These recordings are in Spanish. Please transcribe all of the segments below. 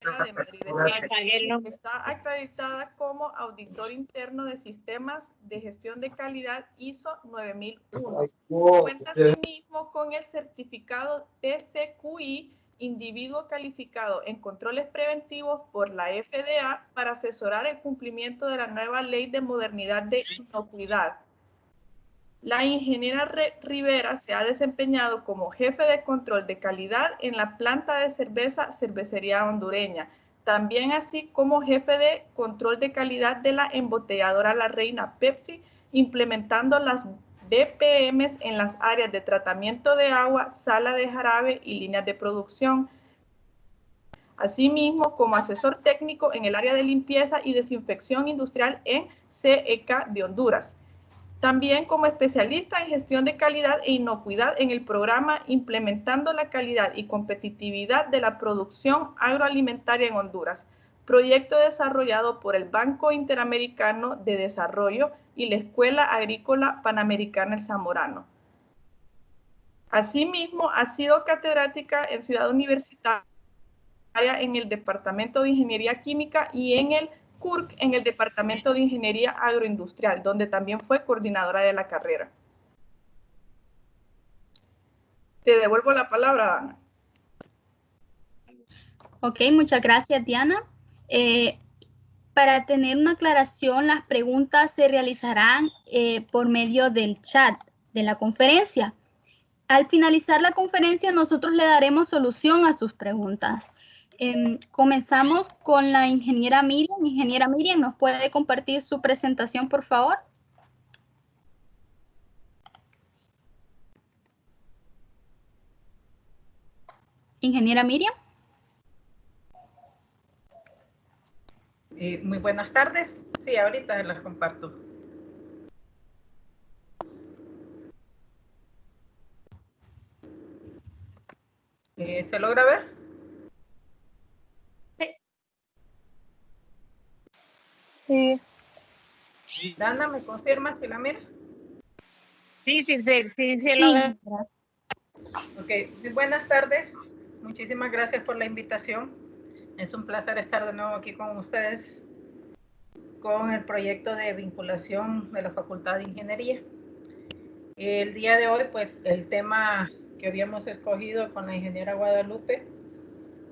de Madrid, España. Está acreditada como auditor interno de sistemas de gestión de calidad ISO 9001. Cuenta asimismo con el certificado PCQI, individuo calificado en controles preventivos por la FDA para asesorar el cumplimiento de la nueva Ley de Modernidad de Inocuidad. La ingeniera Rivera se ha desempeñado como jefe de control de calidad en la planta de cerveza Cervecería Hondureña, también así como jefe de control de calidad de la embotelladora La Reina Pepsi, implementando las BPMs en las áreas de tratamiento de agua, sala de jarabe y líneas de producción. Asimismo, como asesor técnico en el área de limpieza y desinfección industrial en CECA de Honduras. También como especialista en gestión de calidad e inocuidad en el programa Implementando la Calidad y Competitividad de la Producción Agroalimentaria en Honduras, proyecto desarrollado por el Banco Interamericano de Desarrollo y la Escuela Agrícola Panamericana El Zamorano. Asimismo, ha sido catedrática en Ciudad Universitaria en el Departamento de Ingeniería Química y en el CURC en el Departamento de Ingeniería Agroindustrial, donde también fue coordinadora de la carrera. Te devuelvo la palabra, Ana. Ok, muchas gracias, Diana. Para tener una aclaración, las preguntas se realizarán por medio del chat de la conferencia. Al finalizar la conferencia, nosotros le daremos solución a sus preguntas. Comenzamos con la ingeniera Miriam. Ingeniera Miriam, ¿nos puede compartir su presentación, por favor? Ingeniera Miriam. Muy buenas tardes. Sí, ahorita las comparto. ¿Se logra ver? Sí. Dana, ¿me confirma si la mira? Sí. Ok, muy buenas tardes. Muchísimas gracias por la invitación. Es un placer estar de nuevo aquí con ustedes con el proyecto de vinculación de la Facultad de Ingeniería. El día de hoy, pues, el tema que habíamos escogido con la ingeniera Guadalupe,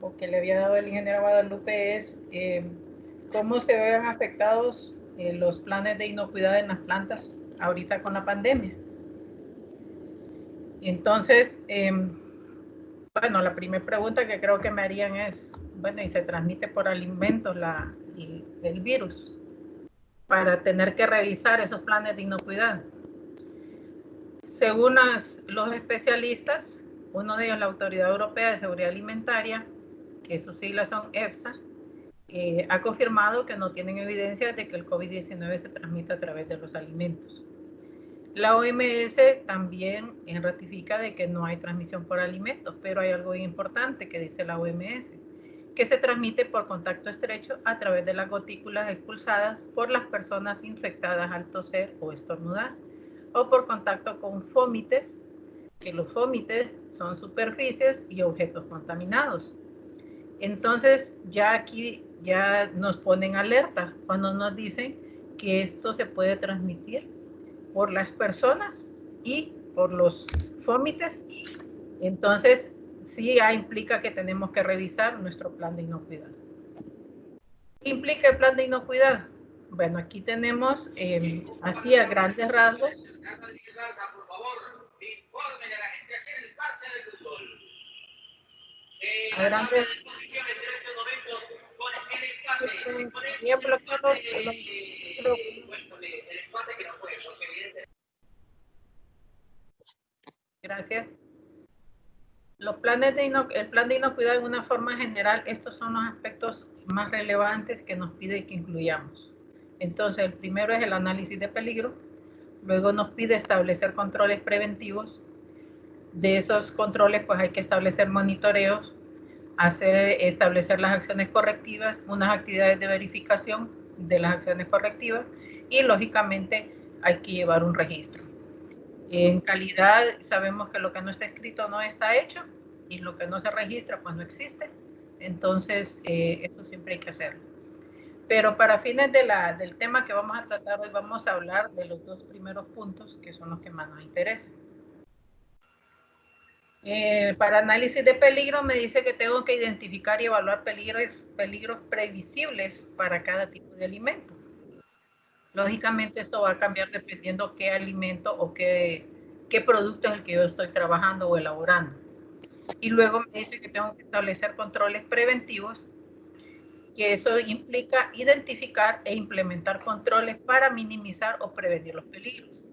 o que le había dado el ingeniero Guadalupe, es cómo se ven afectados los planes de inocuidad en las plantas ahorita con la pandemia. Entonces, bueno, la primera pregunta que creo que me harían es, bueno, ¿y se transmite por alimentos el virus? Para tener que revisar esos planes de inocuidad. Según los especialistas, uno de ellos, la Autoridad Europea de Seguridad Alimentaria, que sus siglas son EFSA, ha confirmado que no tienen evidencia de que el COVID-19 se transmita a través de los alimentos. La OMS también ratifica de que no hay transmisión por alimentos, pero hay algo importante que dice la OMS, que se transmite por contacto estrecho a través de las gotículas expulsadas por las personas infectadas al toser o estornudar, o por contacto con fómites, que los fómites son superficies y objetos contaminados. Entonces, ya aquí ya nos ponen alerta cuando nos dicen que esto se puede transmitir por las personas y por los fómites. Entonces, sí implica que tenemos que revisar nuestro plan de inocuidad. ¿Qué implica el plan de inocuidad? Bueno, aquí tenemos, así a grandes rasgos. Por favor, informen a la gente aquí en el parche de fútbol. A grandes Gracias. Los planes el plan de inocuidad, en una forma general, estos son los aspectos más relevantes que nos pide que incluyamos. Entonces, el primero es el análisis de peligro. Luego nos pide establecer controles preventivos. De esos controles, pues hay que establecer monitoreos, establecer las acciones correctivas, unas actividades de verificación de las acciones correctivas y, lógicamente, hay que llevar un registro. En calidad sabemos que lo que no está escrito no está hecho y lo que no se registra pues no existe. Entonces, eso siempre hay que hacerlo. Pero para fines del tema que vamos a tratar hoy, vamos a hablar de los dos primeros puntos, que son los que más nos interesan. Para análisis de peligro me dice que tengo que identificar y evaluar peligros previsibles para cada tipo de alimento. Lógicamente esto va a cambiar dependiendo qué alimento o qué producto es el que yo estoy trabajando o elaborando. Y luego me dice que tengo que establecer controles preventivos, que eso implica identificar e implementar controles para minimizar o prevenir los peligros.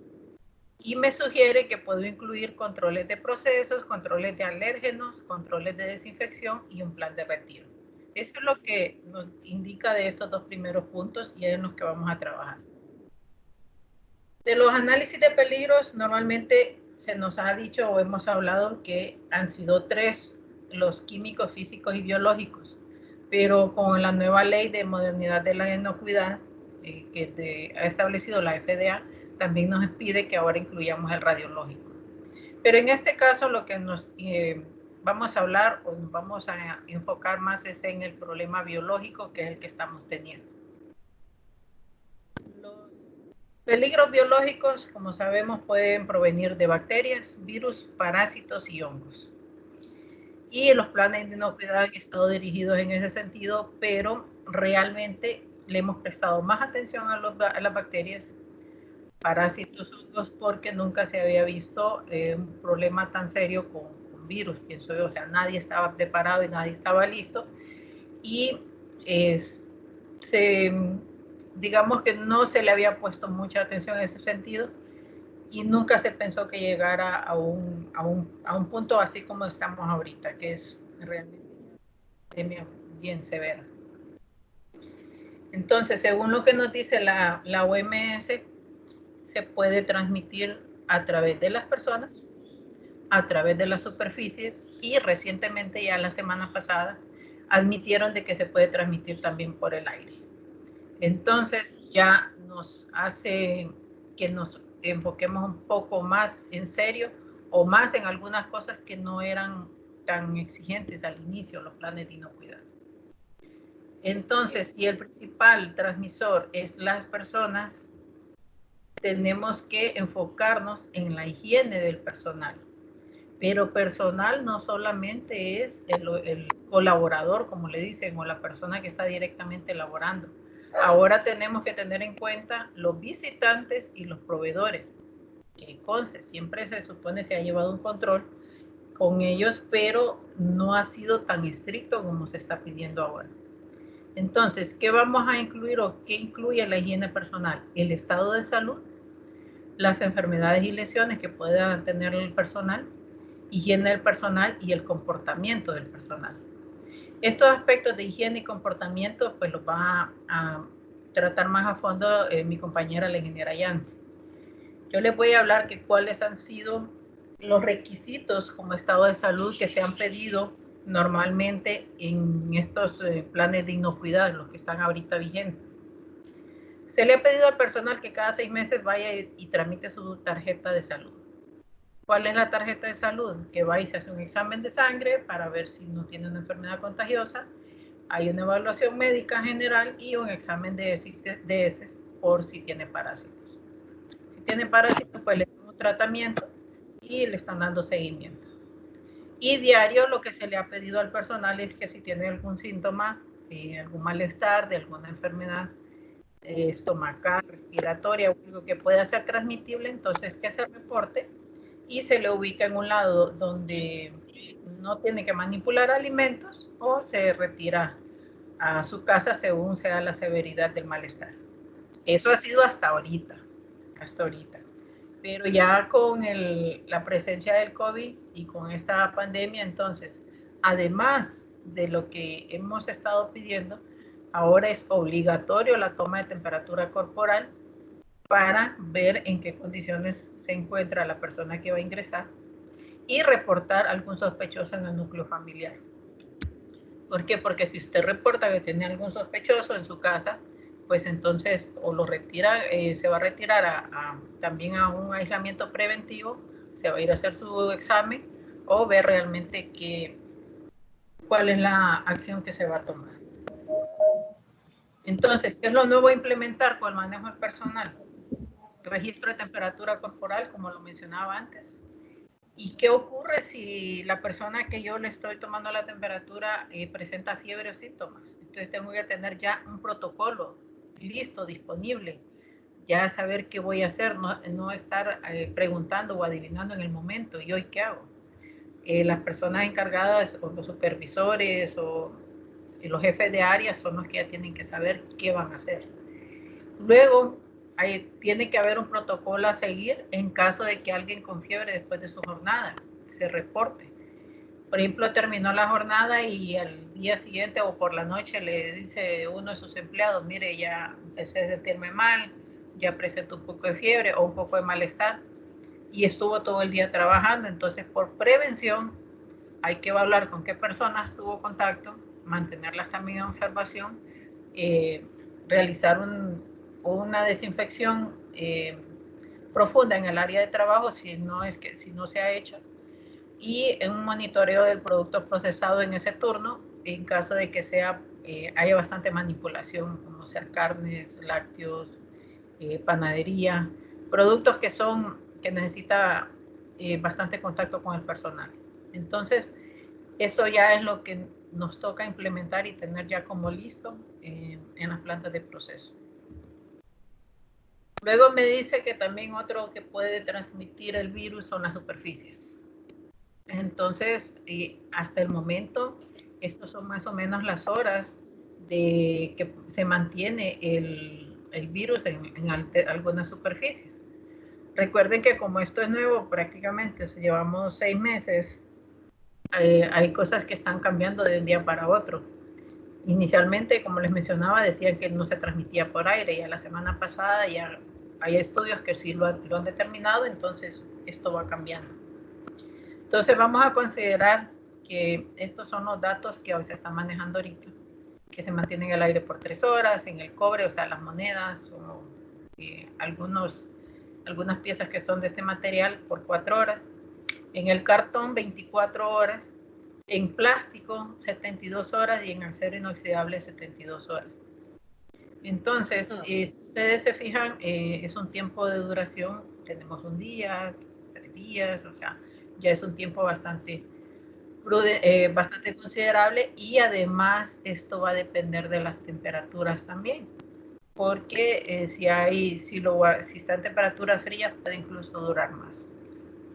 Y me sugiere que puedo incluir controles de procesos, controles de alérgenos, controles de desinfección y un plan de retiro. Eso es lo que nos indica de estos dos primeros puntos y es en los que vamos a trabajar. De los análisis de peligros, normalmente se nos ha dicho o hemos hablado que han sido 3 los químicos, físicos y biológicos, pero con la nueva ley de modernidad de la inocuidad que ha establecido la FDA, también nos pide que ahora incluyamos el radiológico. Pero en este caso lo que nos vamos a hablar o nos vamos a enfocar más es en el problema biológico, que es el que estamos teniendo. Los peligros biológicos, como sabemos, pueden provenir de bacterias, virus, parásitos y hongos. Y los planes de inocuidad han estado dirigidos en ese sentido, pero realmente le hemos prestado más atención a las bacterias, parásitos, hongos, porque nunca se había visto un problema tan serio con virus, pienso yo. O sea, nadie estaba preparado y nadie estaba listo. Y digamos que no se le había puesto mucha atención en ese sentido y nunca se pensó que llegara a un punto así como estamos ahorita, que es realmente una epidemia bien severa. Entonces, según lo que nos dice la OMS, se puede transmitir a través de las personas, a través de las superficies y recientemente, ya la semana pasada, admitieron de que se puede transmitir también por el aire. Entonces ya nos hace que nos enfoquemos un poco más en serio o más en algunas cosas que no eran tan exigentes al inicio, los planes de inocuidad. Entonces, si el principal transmisor es las personas, tenemos que enfocarnos en la higiene del personal. Pero personal no solamente es el colaborador, como le dicen, o la persona que está directamente elaborando. Ahora tenemos que tener en cuenta los visitantes y los proveedores, que conste, siempre se supone se ha llevado un control con ellos, pero no ha sido tan estricto como se está pidiendo ahora. Entonces, ¿qué vamos a incluir o qué incluye la higiene personal? El estado de salud, las enfermedades y lesiones que pueda tener el personal, higiene del personal y el comportamiento del personal. Estos aspectos de higiene y comportamiento pues los va a tratar más a fondo mi compañera la ingeniera Yancy. Yo les voy a hablar que cuáles han sido los requisitos como estado de salud que se han pedido normalmente en estos planes de inocuidad, los que están ahorita vigentes. Se le ha pedido al personal que cada 6 meses vaya y tramite su tarjeta de salud. ¿Cuál es la tarjeta de salud? Que va y se hace un examen de sangre para ver si no tiene una enfermedad contagiosa. Hay una evaluación médica general y un examen de heces por si tiene parásitos. Si tiene parásitos, pues le dan un tratamiento y le están dando seguimiento. Y diario lo que se le ha pedido al personal es que si tiene algún síntoma, algún malestar de alguna enfermedad estomacal, respiratoria, o algo que pueda ser transmitible, entonces que se reporte y se le ubica en un lado donde no tiene que manipular alimentos o se retira a su casa según sea la severidad del malestar. Eso ha sido hasta ahorita. Pero ya con la presencia del COVID y con esta pandemia, entonces, además de lo que hemos estado pidiendo, ahora es obligatorio la toma de temperatura corporal para ver en qué condiciones se encuentra la persona que va a ingresar y reportar algún sospechoso en el núcleo familiar. ¿Por qué? Porque si usted reporta que tiene algún sospechoso en su casa, pues entonces o lo retira, se va a retirar también a un aislamiento preventivo, se va a ir a hacer su examen o ver realmente qué cuál es la acción que se va a tomar. Entonces, ¿qué es lo nuevo a implementar con el manejo del personal? Registro de temperatura corporal, como lo mencionaba antes. ¿Y qué ocurre si la persona que yo le estoy tomando la temperatura presenta fiebre o síntomas? Entonces tengo que tener ya un protocolo listo, disponible, ya saber qué voy a hacer, no estar preguntando o adivinando en el momento. ¿Y hoy qué hago? Las personas encargadas o los supervisores o los jefes de área son los que ya tienen que saber qué van a hacer. Luego, tiene que haber un protocolo a seguir en caso de que alguien con fiebre después de su jornada se reporte. Por ejemplo, terminó la jornada y al día siguiente o por la noche le dice uno de sus empleados, mire, ya empecé a sentirme mal, ya presento un poco de fiebre o un poco de malestar y estuvo todo el día trabajando. Entonces, por prevención, hay que evaluar con qué personas tuvo contacto, mantenerlas también en observación, realizar una desinfección profunda en el área de trabajo si no se ha hecho, y un monitoreo del producto procesado en ese turno en caso de que haya bastante manipulación, como ser carnes, lácteos, panadería, productos que necesita bastante contacto con el personal. Entonces, eso ya es lo que nos toca implementar y tener ya como listo en las plantas de proceso. Luego me dice que también otro que puede transmitir el virus son las superficies. Entonces, hasta el momento, estos son más o menos las horas de que se mantiene el virus en algunas superficies. Recuerden que como esto es nuevo, prácticamente llevamos 6 meses, hay cosas que están cambiando de un día para otro. Inicialmente, como les mencionaba, decían que no se transmitía por aire, y a la semana pasada ya hay estudios que sí lo han determinado, entonces esto va cambiando. Entonces vamos a considerar que estos son los datos que hoy se están manejando ahorita, que se mantienen en el aire por 3 horas, en el cobre, o sea, las monedas, o algunas piezas que son de este material por 4 horas, en el cartón 24 horas, en plástico 72 horas y en acero inoxidable 72 horas. Entonces, si ustedes se fijan, es un tiempo de duración, tenemos un día, 3 días, o sea, ya es un tiempo bastante considerable, y además esto va a depender de las temperaturas también, porque si está en temperaturas frías puede incluso durar más,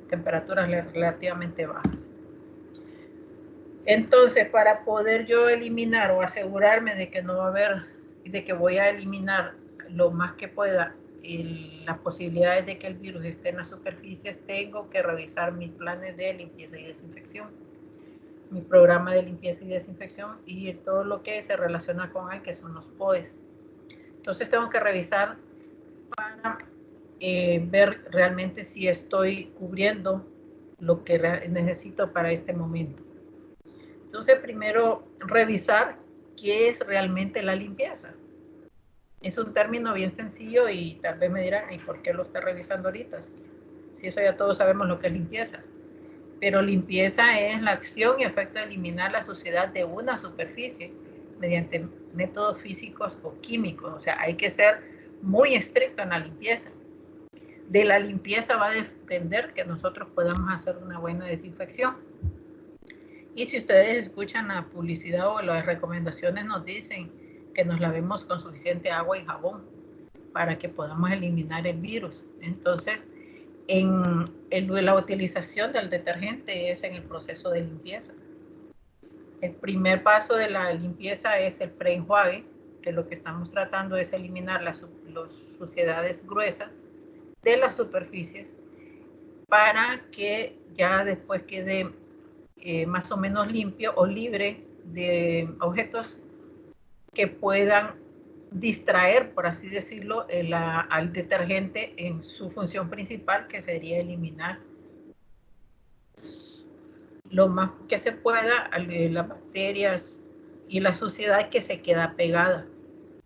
temperaturas relativamente bajas. Entonces, para poder yo eliminar o asegurarme de que no va a haber, de que voy a eliminar lo más que pueda las posibilidades de que el virus esté en las superficies, tengo que revisar mis planes de limpieza y desinfección, mi programa de limpieza y desinfección y todo lo que se relaciona con él, que son los POEs. Entonces tengo que revisar para ver realmente si estoy cubriendo lo que necesito para este momento. Entonces, primero, revisar qué es realmente la limpieza. Es un término bien sencillo y tal vez me dirán, ¿y por qué lo está revisando ahorita? Si eso ya todos sabemos lo que es limpieza. Pero limpieza es la acción y efecto de eliminar la suciedad de una superficie mediante métodos físicos o químicos. O sea, hay que ser muy estricto en la limpieza. De la limpieza va a depender que nosotros podamos hacer una buena desinfección. Y si ustedes escuchan la publicidad o las recomendaciones, nos dicen que nos lavemos con suficiente agua y jabón para que podamos eliminar el virus. Entonces, la utilización del detergente es en el proceso de limpieza. El primer paso de la limpieza es el preenjuague, que lo que estamos tratando es eliminar las suciedades gruesas de las superficies para que ya después quede más o menos limpio o libre de objetos que puedan distraer, por así decirlo, al detergente en su función principal, que sería eliminar lo más que se pueda las bacterias y la suciedad que se queda pegada.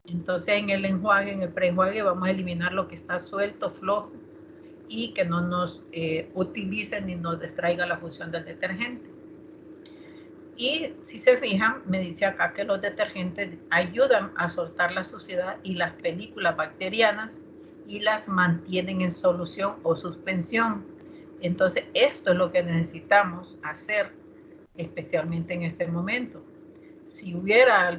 Entonces en el enjuague, en el preenjuague, vamos a eliminar lo que está suelto, flojo, y que no nos utilice ni nos distraiga la función del detergente. Y si se fijan, me dice acá que los detergentes ayudan a soltar la suciedad y las películas bacterianas y las mantienen en solución o suspensión. Entonces, esto es lo que necesitamos hacer, especialmente en este momento. Si hubiera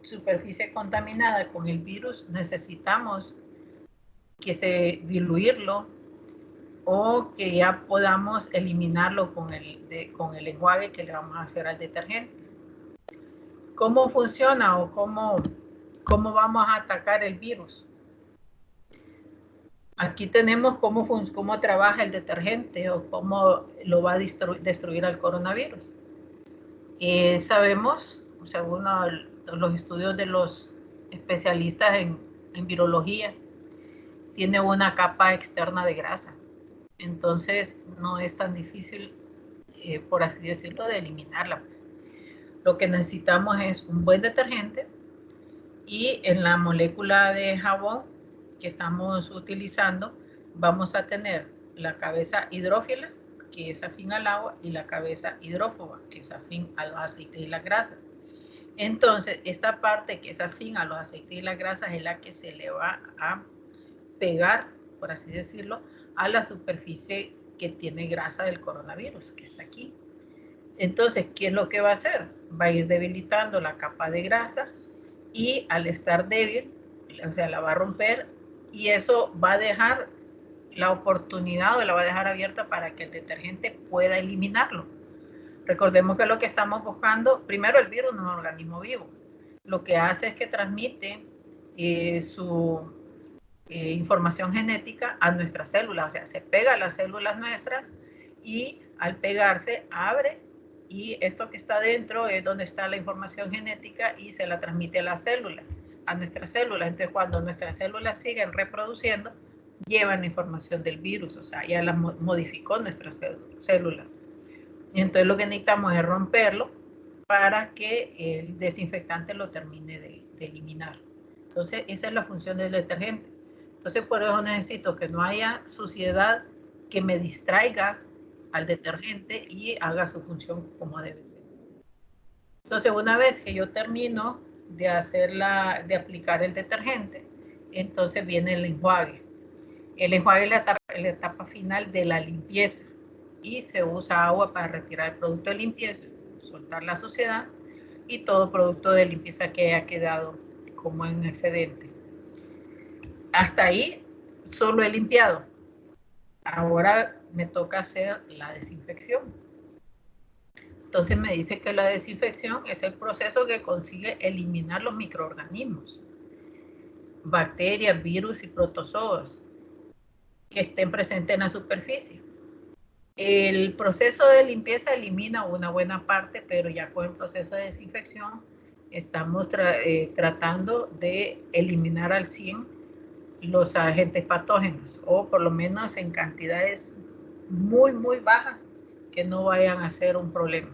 superficie contaminada con el virus, necesitamos que se diluirlo o que ya podamos eliminarlo con el enjuague que le vamos a hacer al detergente. ¿Cómo funciona o cómo vamos a atacar el virus? Aquí tenemos cómo trabaja el detergente o cómo lo va a destruir al coronavirus. Sabemos, según los estudios de los especialistas en virología, tiene una capa externa de grasa. Entonces no es tan difícil, por así decirlo, de eliminarla. Lo que necesitamos es un buen detergente y en la molécula de jabón que estamos utilizando vamos a tener la cabeza hidrófila, que es afín al agua, y la cabeza hidrófoba, que es afín a los aceites y las grasas. Entonces, esta parte que es afín a los aceites y las grasas es la que se le va a pegar, por así decirlo, a la superficie que tiene grasa del coronavirus, que está aquí. Entonces, ¿qué es lo que va a hacer? Va a ir debilitando la capa de grasa y al estar débil, o sea, la va a romper y eso va a dejar la oportunidad o la va a dejar abierta para que el detergente pueda eliminarlo. Recordemos que lo que estamos buscando, primero el virus no es un organismo vivo. Lo que hace es que transmite su información genética a nuestras células, o sea, se pega a las células nuestras y al pegarse abre y esto que está dentro es donde está la información genética y se la transmite a las células, a nuestras células. Entonces, cuando nuestras células siguen reproduciendo, llevan la información del virus, o sea, ya la modificó nuestras células. Y entonces lo que necesitamos es romperlo para que el desinfectante lo termine de eliminar. Entonces, esa es la función del detergente. Entonces, por eso necesito que no haya suciedad que me distraiga al detergente y haga su función como debe ser. Entonces, una vez que yo termino de aplicar el detergente, entonces viene el enjuague. El enjuague es la etapa final de la limpieza y se usa agua para retirar el producto de limpieza, soltar la suciedad y todo producto de limpieza que haya quedado como en excedente. Hasta ahí solo he limpiado. Ahora me toca hacer la desinfección. Entonces me dice que la desinfección es el proceso que consigue eliminar los microorganismos, bacterias, virus y protozoos que estén presentes en la superficie. El proceso de limpieza elimina una buena parte, pero ya con el proceso de desinfección estamos tratando de eliminar al 100 los agentes patógenos, o por lo menos en cantidades muy, muy bajas que no vayan a ser un problema.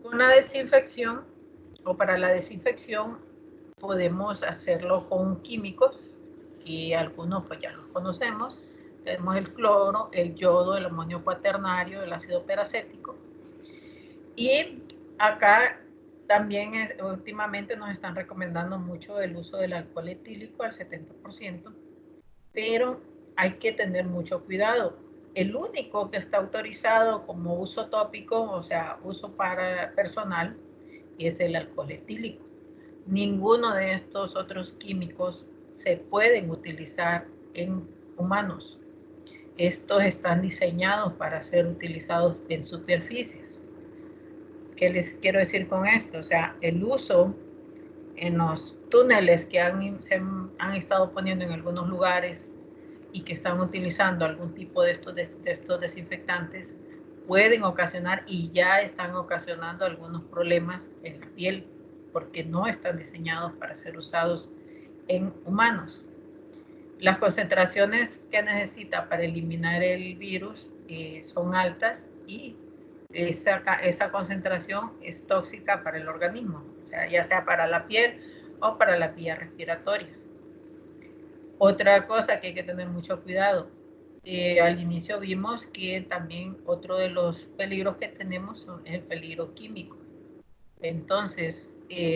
Con la desinfección, o para la desinfección, podemos hacerlo con químicos, y algunos pues ya los conocemos. Tenemos el cloro, el yodo, el amonio cuaternario, el ácido peracético. Y acá también últimamente nos están recomendando mucho el uso del alcohol etílico al 70%, pero hay que tener mucho cuidado. El único que está autorizado como uso tópico, o sea, uso para personal, es el alcohol etílico. Ninguno de estos otros químicos se pueden utilizar en humanos. Estos están diseñados para ser utilizados en superficies. ¿Qué les quiero decir con esto? O sea, el uso en los túneles que se han estado poniendo en algunos lugares y que están utilizando algún tipo de estos desinfectantes pueden ocasionar y ya están ocasionando algunos problemas en la piel porque no están diseñados para ser usados en humanos. Las concentraciones que necesita para eliminar el virus son altas y esa concentración es tóxica para el organismo, o sea, ya sea para la piel o para las vías respiratorias. Otra cosa que hay que tener mucho cuidado, al inicio vimos que también otro de los peligros que tenemos es el peligro químico. Entonces,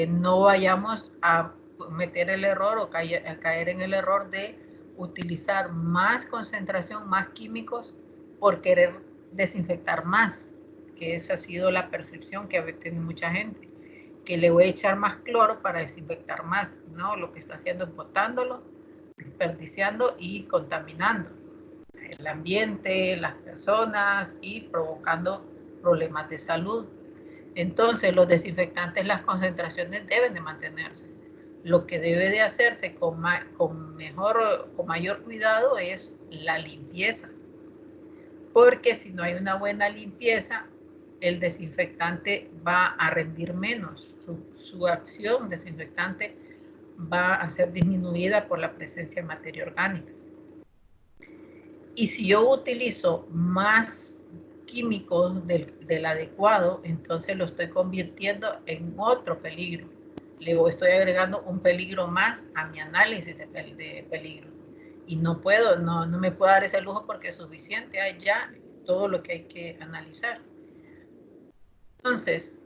no vayamos a cometer el error o a caer en el error de utilizar más concentración, más químicos por querer desinfectar más, que esa ha sido la percepción que tiene mucha gente, que le voy a echar más cloro para desinfectar más. No, lo que está haciendo es botándolo, desperdiciando y contaminando el ambiente, las personas y provocando problemas de salud. Entonces, los desinfectantes, las concentraciones deben de mantenerse. Lo que debe de hacerse con mayor cuidado es la limpieza. Porque si no hay una buena limpieza, el desinfectante va a rendir menos. Su acción desinfectante va a ser disminuida por la presencia de materia orgánica. Y si yo utilizo más químicos del adecuado, entonces lo estoy convirtiendo en otro peligro. Luego estoy agregando un peligro más a mi análisis de peligro. Y no me puedo dar ese lujo porque es suficiente, hay ya todo lo que hay que analizar. Entonces,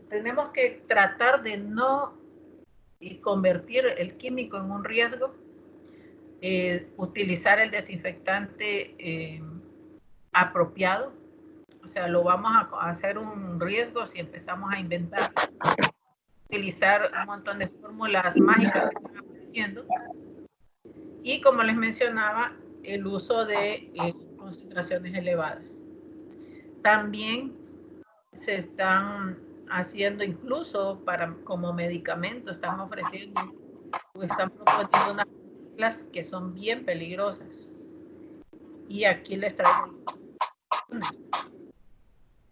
tenemos que tratar de no convertir el químico en un riesgo, utilizar el desinfectante apropiado. O sea, lo vamos a hacer un riesgo si empezamos a inventar, utilizar un montón de fórmulas mágicas que están apareciendo. Y como les mencionaba, el uso de concentraciones elevadas. También se están haciendo incluso como medicamento, están ofreciendo o están proponiendo unas mezclas que son bien peligrosas. Y aquí les traigo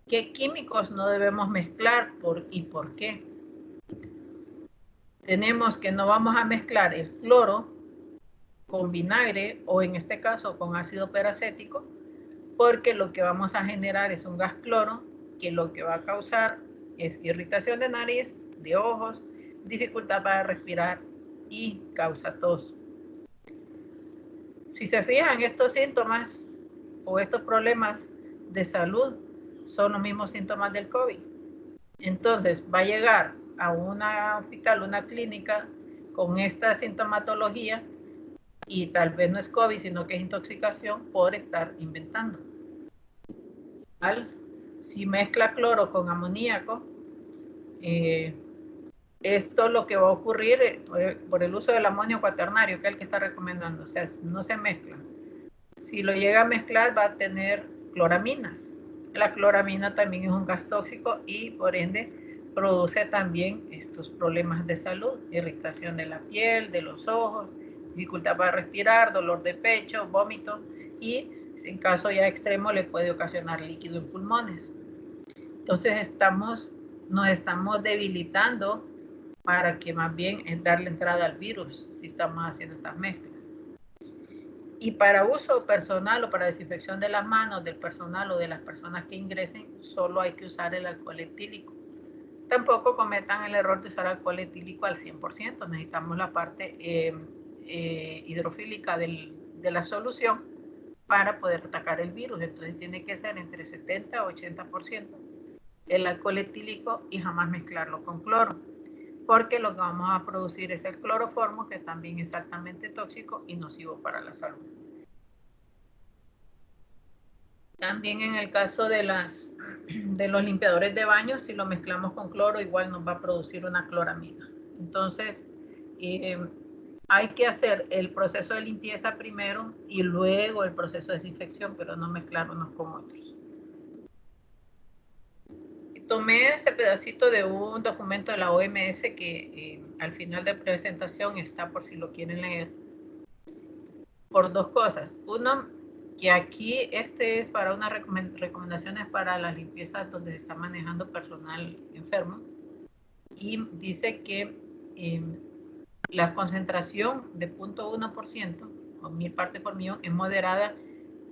qué químicos no debemos mezclar y por qué. Tenemos que no vamos a mezclar el cloro con vinagre o en este caso con ácido peracético, porque lo que vamos a generar es un gas cloro que lo que va a causar es irritación de nariz, de ojos, dificultad para respirar y causa tos. Si se fijan, estos síntomas o estos problemas de salud son los mismos síntomas del COVID. Entonces va a llegar a un hospital, una clínica con esta sintomatología y tal vez no es COVID, sino que es intoxicación por estar inventando. ¿Vale? Si mezcla cloro con amoníaco, esto lo que va a ocurrir por el uso del amonio cuaternario, que es el que está recomendando, o sea, no se mezcla. Si lo llega a mezclar va a tener cloraminas. La cloramina también es un gas tóxico y por ende produce también estos problemas de salud, irritación de la piel, de los ojos, dificultad para respirar, dolor de pecho, vómito y en caso ya extremo le puede ocasionar líquido en pulmones. Entonces nos estamos debilitando para que más bien es darle entrada al virus si estamos haciendo estas mezclas. Y para uso personal o para desinfección de las manos del personal o de las personas que ingresen, solo hay que usar el alcohol etílico. Tampoco cometan el error de usar alcohol etílico al 100%. Necesitamos la parte hidrofílica de la solución para poder atacar el virus. Entonces tiene que ser entre 70 a 80% el alcohol etílico y jamás mezclarlo con cloro, porque lo que vamos a producir es el cloroformo, que también es altamente tóxico y nocivo para la salud. También en el caso de los limpiadores de baño, si lo mezclamos con cloro, igual nos va a producir una cloramina. Entonces, hay que hacer el proceso de limpieza primero y luego el proceso de desinfección, pero no mezclar unos con otros. Tomé este pedacito de un documento de la OMS que al final de presentación está por si lo quieren leer. Por dos cosas. Uno, que aquí este es para unas recomendaciones para las limpiezas donde se está manejando personal enfermo. Y dice que la concentración de 0.1% o 1000 partes por millón es moderada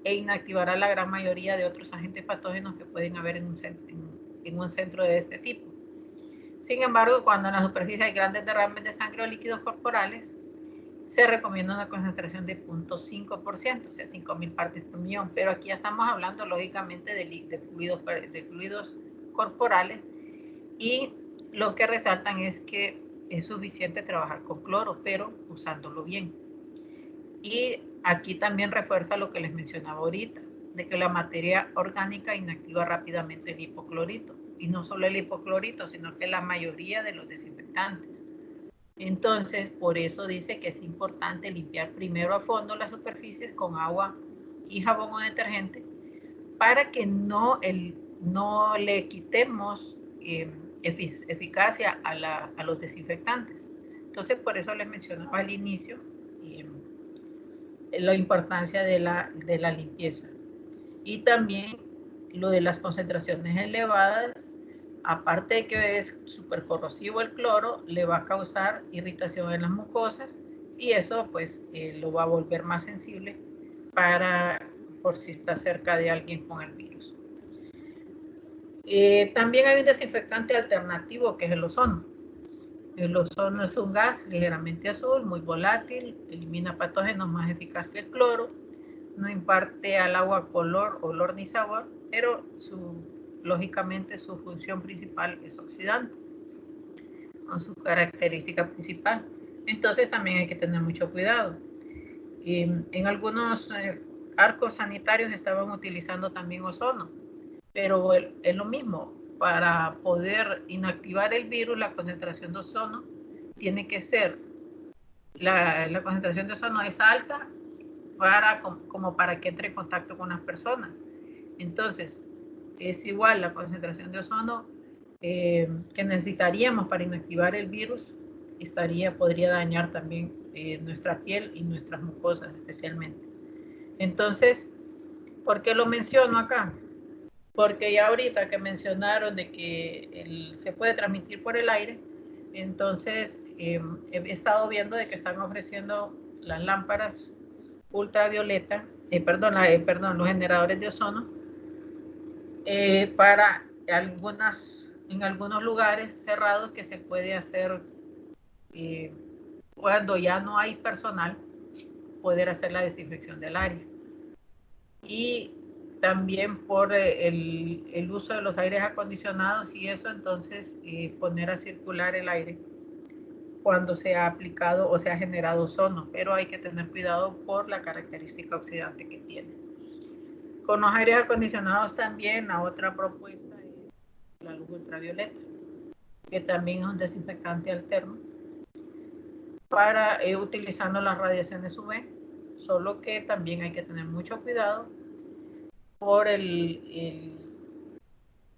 e inactivará la gran mayoría de otros agentes patógenos que pueden haber en un centro de este tipo. Sin embargo, cuando en la superficie hay grandes derrames de sangre o líquidos corporales, se recomienda una concentración de 0.5%, o sea, 5.000 partes por millón. Pero aquí ya estamos hablando, lógicamente, de fluidos corporales, y lo que resaltan es que es suficiente trabajar con cloro, pero usándolo bien. Y aquí también refuerza lo que les mencionaba ahorita, de que la materia orgánica inactiva rápidamente el hipoclorito. Y no solo el hipoclorito, sino que la mayoría de los desinfectantes. Entonces, por eso dice que es importante limpiar primero a fondo las superficies con agua y jabón o detergente para que no le quitemos eficacia a los desinfectantes. Entonces, por eso les mencionaba al inicio la importancia de la limpieza. Y también lo de las concentraciones elevadas, aparte de que es súper corrosivo el cloro, le va a causar irritación en las mucosas, y eso pues lo va a volver más sensible por si está cerca de alguien con el virus. También hay un desinfectante alternativo que es el ozono. El ozono es un gas ligeramente azul, muy volátil, elimina patógenos más eficaz que el cloro, no imparte al agua color, olor ni sabor, pero lógicamente su función principal es oxidante, con su característica principal. Entonces también hay que tener mucho cuidado. En algunos arcos sanitarios estaban utilizando también ozono, pero es lo mismo. Para poder inactivar el virus, la concentración de ozono tiene que ser, la concentración de ozono es alta como para que entre en contacto con las personas. Entonces, es igual la concentración de ozono que necesitaríamos para inactivar el virus, podría dañar también nuestra piel y nuestras mucosas especialmente. Entonces, ¿por qué lo menciono acá? Porque ya ahorita que mencionaron de que se puede transmitir por el aire, entonces he estado viendo de que están ofreciendo las lámparas ultravioleta, los generadores de ozono, para en algunos lugares cerrados que se puede hacer cuando ya no hay personal, poder hacer la desinfección del área. Y también por el uso de los aires acondicionados y eso, entonces poner a circular el aire cuando se ha aplicado o se ha generado ozono, pero hay que tener cuidado por la característica oxidante que tiene. Con los aires acondicionados también, la otra propuesta es la luz ultravioleta, que también es un desinfectante alterno para utilizando las radiaciones UV, solo que también hay que tener mucho cuidado por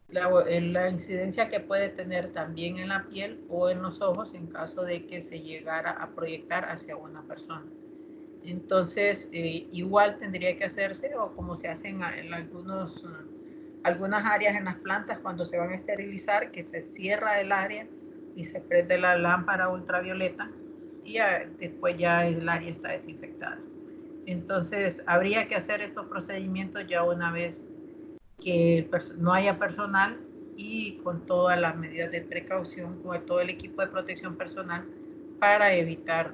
la incidencia que puede tener también en la piel o en los ojos en caso de que se llegara a proyectar hacia una persona. Entonces, igual tendría que hacerse, o como se hace en algunas áreas en las plantas cuando se van a esterilizar, que se cierra el área y se prende la lámpara ultravioleta y después ya el área está desinfectada. Entonces, habría que hacer estos procedimientos ya una vez que no haya personal y con todas las medidas de precaución, con todo el equipo de protección personal para evitar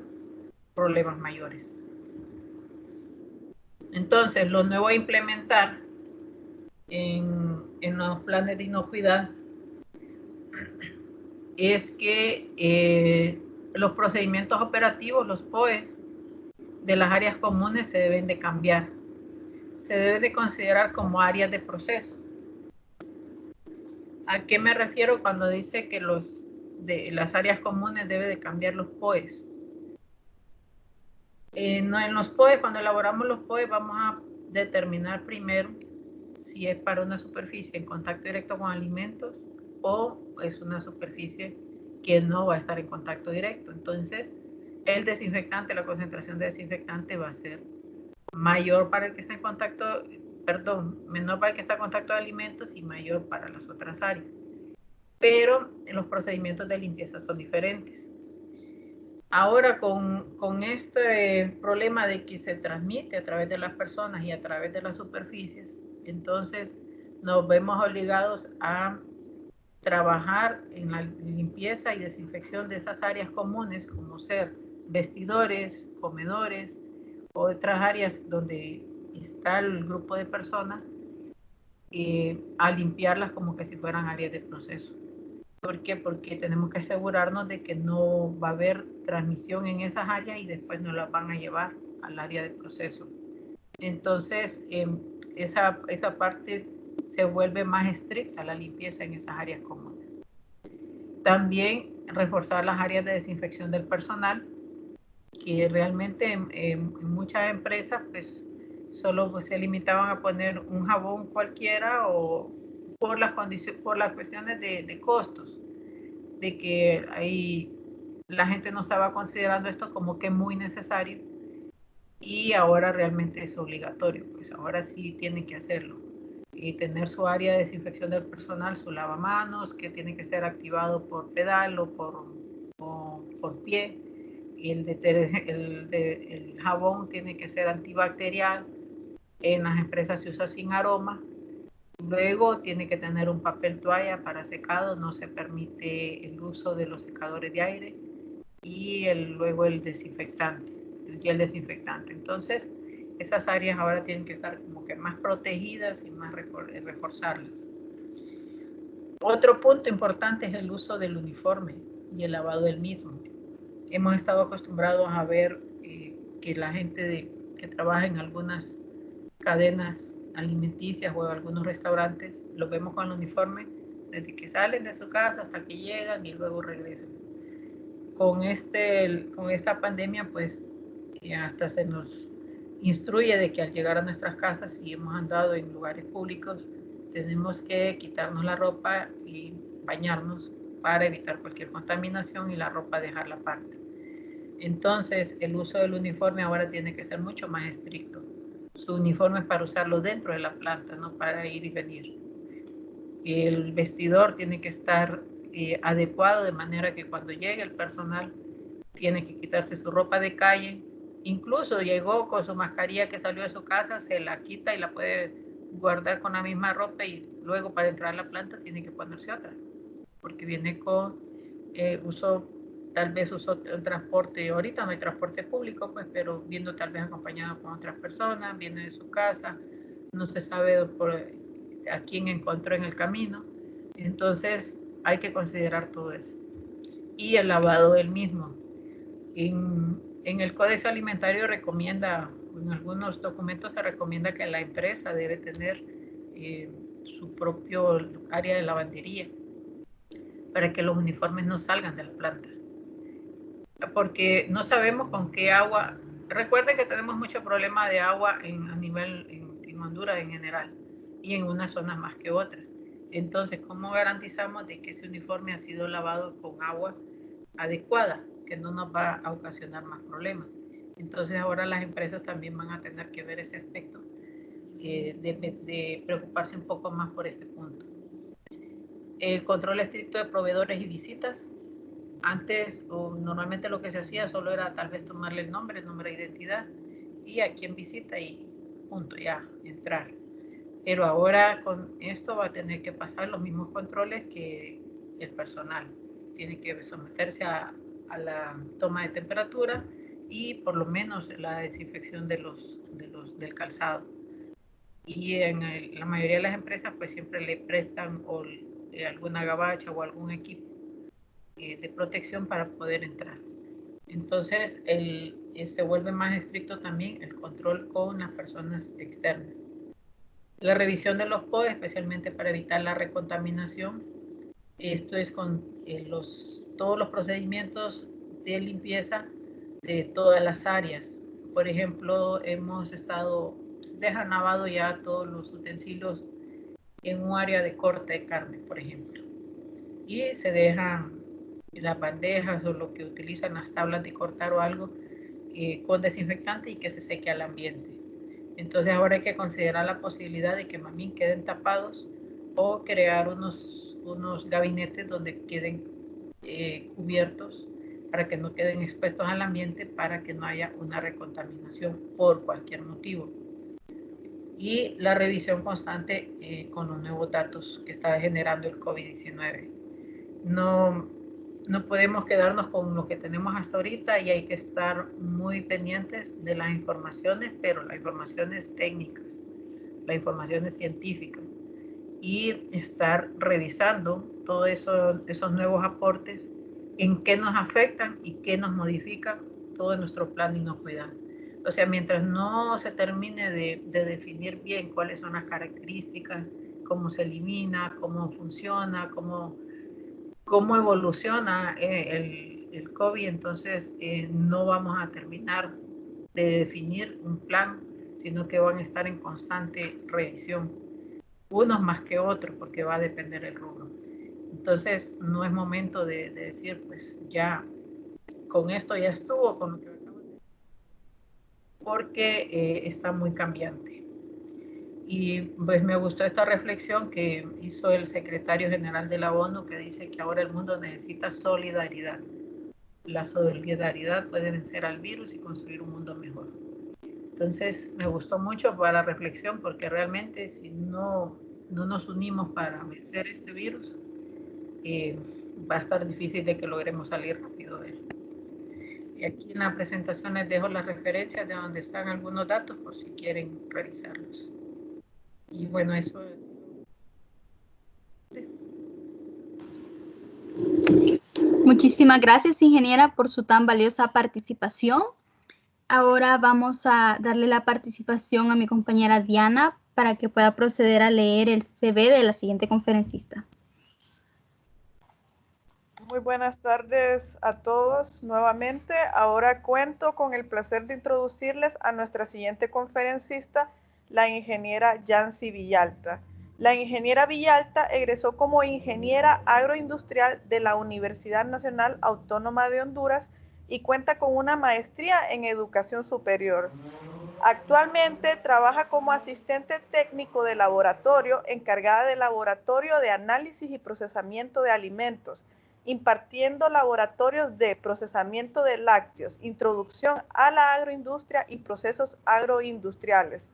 problemas mayores. Entonces, lo nuevo a implementar en los planes de inocuidad es que los procedimientos operativos, los POEs, de las áreas comunes se deben de cambiar. Se debe de considerar como áreas de proceso. ¿A qué me refiero cuando dice que las áreas comunes debe de cambiar los POEs? No, en los POEs, cuando elaboramos los POEs, vamos a determinar primero si es para una superficie en contacto directo con alimentos o es una superficie que no va a estar en contacto directo. Entonces, el desinfectante, la concentración de desinfectante va a ser mayor para el que está en contacto, menor para el que está en contacto de alimentos y mayor para las otras áreas. Pero los procedimientos de limpieza son diferentes. Ahora con este problema de que se transmite a través de las personas y a través de las superficies, entonces nos vemos obligados a trabajar en la limpieza y desinfección de esas áreas comunes, como ser vestidores, comedores, o otras áreas donde está el grupo de personas, a limpiarlas como que si fueran áreas de proceso. ¿Por qué? Porque tenemos que asegurarnos de que no va a haber transmisión en esas áreas y después no las van a llevar al área de proceso. Entonces, esa parte se vuelve más estricta, la limpieza en esas áreas comunes. También reforzar las áreas de desinfección del personal, que realmente en muchas empresas pues solo pues, se limitaban a poner un jabón cualquiera o por las cuestiones de costos, de que ahí la gente no estaba considerando esto como que muy necesario y ahora realmente es obligatorio, pues ahora sí tienen que hacerlo y tener su área de desinfección del personal, su lavamanos, que tiene que ser activado por pedal o por pie, y el jabón tiene que ser antibacterial. En las empresas se usa sin aroma. Luego tiene que tener un papel toalla para secado, no se permite el uso de los secadores de aire, y luego el desinfectante, el gel desinfectante. Entonces, esas áreas ahora tienen que estar como que más protegidas y más reforzarlas. Otro punto importante es el uso del uniforme y el lavado del mismo. Hemos estado acostumbrados a ver que la gente que trabaja en algunas cadenas alimenticias o en algunos restaurantes, los vemos con el uniforme desde que salen de su casa hasta que llegan y luego regresan. Con esta pandemia, pues hasta se nos instruye de que al llegar a nuestras casas, si hemos andado en lugares públicos, tenemos que quitarnos la ropa y bañarnos para evitar cualquier contaminación y la ropa dejarla aparte. Entonces, el uso del uniforme ahora tiene que ser mucho más estricto. Su uniforme es para usarlo dentro de la planta, no para ir y venir. El vestidor tiene que estar adecuado de manera que cuando llegue el personal tiene que quitarse su ropa de calle. Incluso llegó con su mascarilla que salió de su casa, se la quita y la puede guardar con la misma ropa y luego para entrar a la planta tiene que ponerse otra, porque viene con tal vez usó el transporte, ahorita no hay transporte público, pues, pero viendo tal vez acompañado con otras personas, viene de su casa, no se sabe a quién encontró en el camino, entonces hay que considerar todo eso. Y el lavado del mismo. En el Código Alimentario recomienda, en algunos documentos se recomienda que la empresa debe tener su propio área de lavandería para que los uniformes no salgan de la planta. Porque no sabemos con qué agua. Recuerden que tenemos mucho problema de agua en Honduras en general y en unas zonas más que otras. Entonces, ¿cómo garantizamos de que ese uniforme ha sido lavado con agua adecuada, que no nos va a ocasionar más problemas? Entonces, ahora las empresas también van a tener que ver ese aspecto, de preocuparse un poco más por este punto. El control estricto de proveedores y visitas. Antes, normalmente lo que se hacía solo era tal vez tomarle el nombre de identidad y a quién visita y punto, ya, entrar. Pero ahora con esto va a tener que pasar los mismos controles que el personal. Tiene que someterse a la toma de temperatura y por lo menos la desinfección del calzado. Y en la mayoría de las empresas pues siempre le prestan alguna gabacha o algún equipo de protección para poder entrar. Entonces, se vuelve más estricto también el control con las personas externas. La revisión de los POE, especialmente para evitar la recontaminación. Esto es con todos los procedimientos de limpieza de todas las áreas. Por ejemplo, dejan lavado ya todos los utensilios en un área de corte de carne, por ejemplo. Y se dejan las bandejas o lo que utilizan las tablas de cortar o algo con desinfectante y que se seque al ambiente. Entonces ahora hay que considerar la posibilidad de que más bien queden tapados o crear unos gabinetes donde queden cubiertos para que no queden expuestos al ambiente, para que no haya una recontaminación por cualquier motivo. Y la revisión constante con los nuevos datos que está generando el COVID-19. No, no podemos quedarnos con lo que tenemos hasta ahorita y hay que estar muy pendientes de las informaciones, pero las informaciones técnicas, las informaciones científicas, y estar revisando todos esos nuevos aportes, en qué nos afectan y qué nos modifica todo nuestro plan de inocuidad. O sea, mientras no se termine de definir bien cuáles son las características, cómo se elimina, cómo funciona, cómo evoluciona el COVID, entonces no vamos a terminar de definir un plan, sino que van a estar en constante revisión, unos más que otros, porque va a depender el rubro. Entonces no es momento de decir, pues ya con esto ya estuvo, con lo que acabo de decir, porque está muy cambiante. Y pues me gustó esta reflexión que hizo el secretario general de la ONU, que dice que ahora el mundo necesita solidaridad. La solidaridad puede vencer al virus y construir un mundo mejor. Entonces me gustó mucho para la reflexión, porque realmente si no nos unimos para vencer este virus, va a estar difícil de que logremos salir rápido de él. Y aquí en la presentación les dejo las referencias de donde están algunos datos por si quieren revisarlos. Y bueno, eso es. Muchísimas gracias, ingeniera, por su tan valiosa participación. Ahora vamos a darle la participación a mi compañera Diana para que pueda proceder a leer el CV de la siguiente conferencista. Muy buenas tardes a todos nuevamente. Ahora cuento con el placer de introducirles a nuestra siguiente conferencista, la ingeniera Yancy Villalta. La ingeniera Villalta egresó como ingeniera agroindustrial de la Universidad Nacional Autónoma de Honduras y cuenta con una maestría en educación superior. Actualmente trabaja como asistente técnico de laboratorio, encargada del laboratorio de análisis y procesamiento de alimentos, impartiendo laboratorios de procesamiento de lácteos, introducción a la agroindustria y procesos agroindustriales.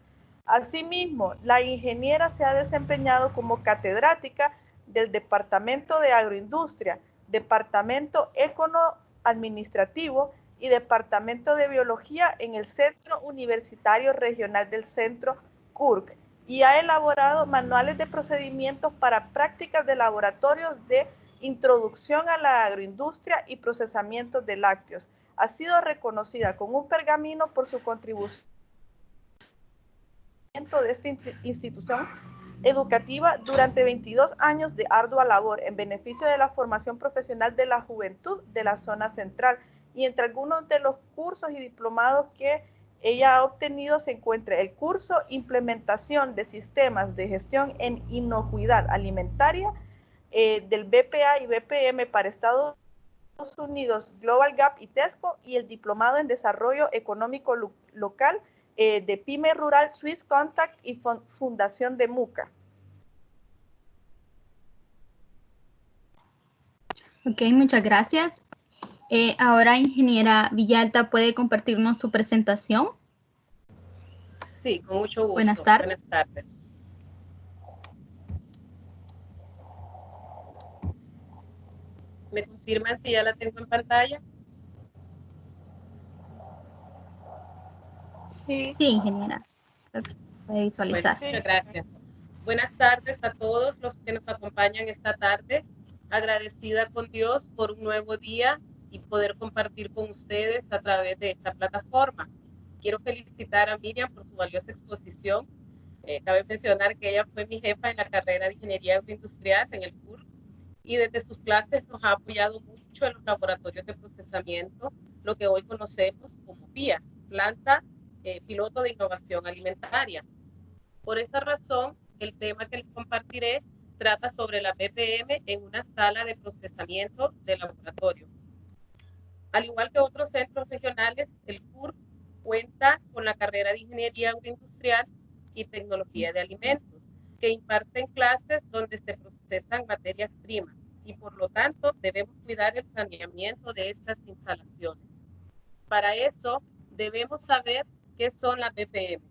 Asimismo, la ingeniera se ha desempeñado como catedrática del Departamento de Agroindustria, Departamento Econo-Administrativo y Departamento de Biología en el Centro Universitario Regional del Centro, CURC, y ha elaborado manuales de procedimientos para prácticas de laboratorios de introducción a la agroindustria y procesamiento de lácteos. Ha sido reconocida con un pergamino por su contribución de esta institución educativa durante 22 años de ardua labor en beneficio de la formación profesional de la juventud de la zona central. Y entre algunos de los cursos y diplomados que ella ha obtenido se encuentra el curso Implementación de Sistemas de Gestión en Inocuidad Alimentaria del BPA y BPM para Estados Unidos, Global Gap y TESCO, y el diplomado en Desarrollo Económico Local de PYME Rural, Swiss Contact y Fundación de MUCA. Ok, muchas gracias. Ahora, ingeniera Villalta, ¿puede compartirnos su presentación? Sí, con mucho gusto. Buenas tardes. Buenas tardes. ¿Me confirman si ya la tengo en pantalla? Sí, ingeniera. Puede visualizar. Bueno, muchas gracias. Buenas tardes a todos los que nos acompañan esta tarde. Agradecida con Dios por un nuevo día y poder compartir con ustedes a través de esta plataforma. Quiero felicitar a Miriam por su valiosa exposición. Cabe mencionar que ella fue mi jefa en la carrera de Ingeniería Agroindustrial en el CURC y desde sus clases nos ha apoyado mucho en los laboratorios de procesamiento, lo que hoy conocemos como PIAS, Planta Piloto de Innovación Alimentaria. Por esa razón, el tema que les compartiré trata sobre la BPM en una sala de procesamiento de laboratorio. Al igual que otros centros regionales, el CURC cuenta con la carrera de Ingeniería Agroindustrial y Tecnología de Alimentos, que imparten clases donde se procesan materias primas y por lo tanto debemos cuidar el saneamiento de estas instalaciones. Para eso debemos saber qué son las BPM.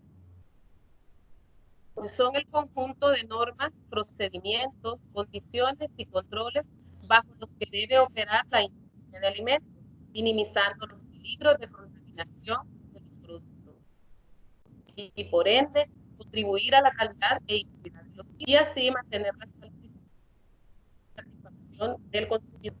Pues son el conjunto de normas, procedimientos, condiciones y controles bajo los que debe operar la industria de alimentos, minimizando los peligros de contaminación de los productos y por ende contribuir a la calidad e integridad de los y así mantener la salud y satisfacción del consumidor.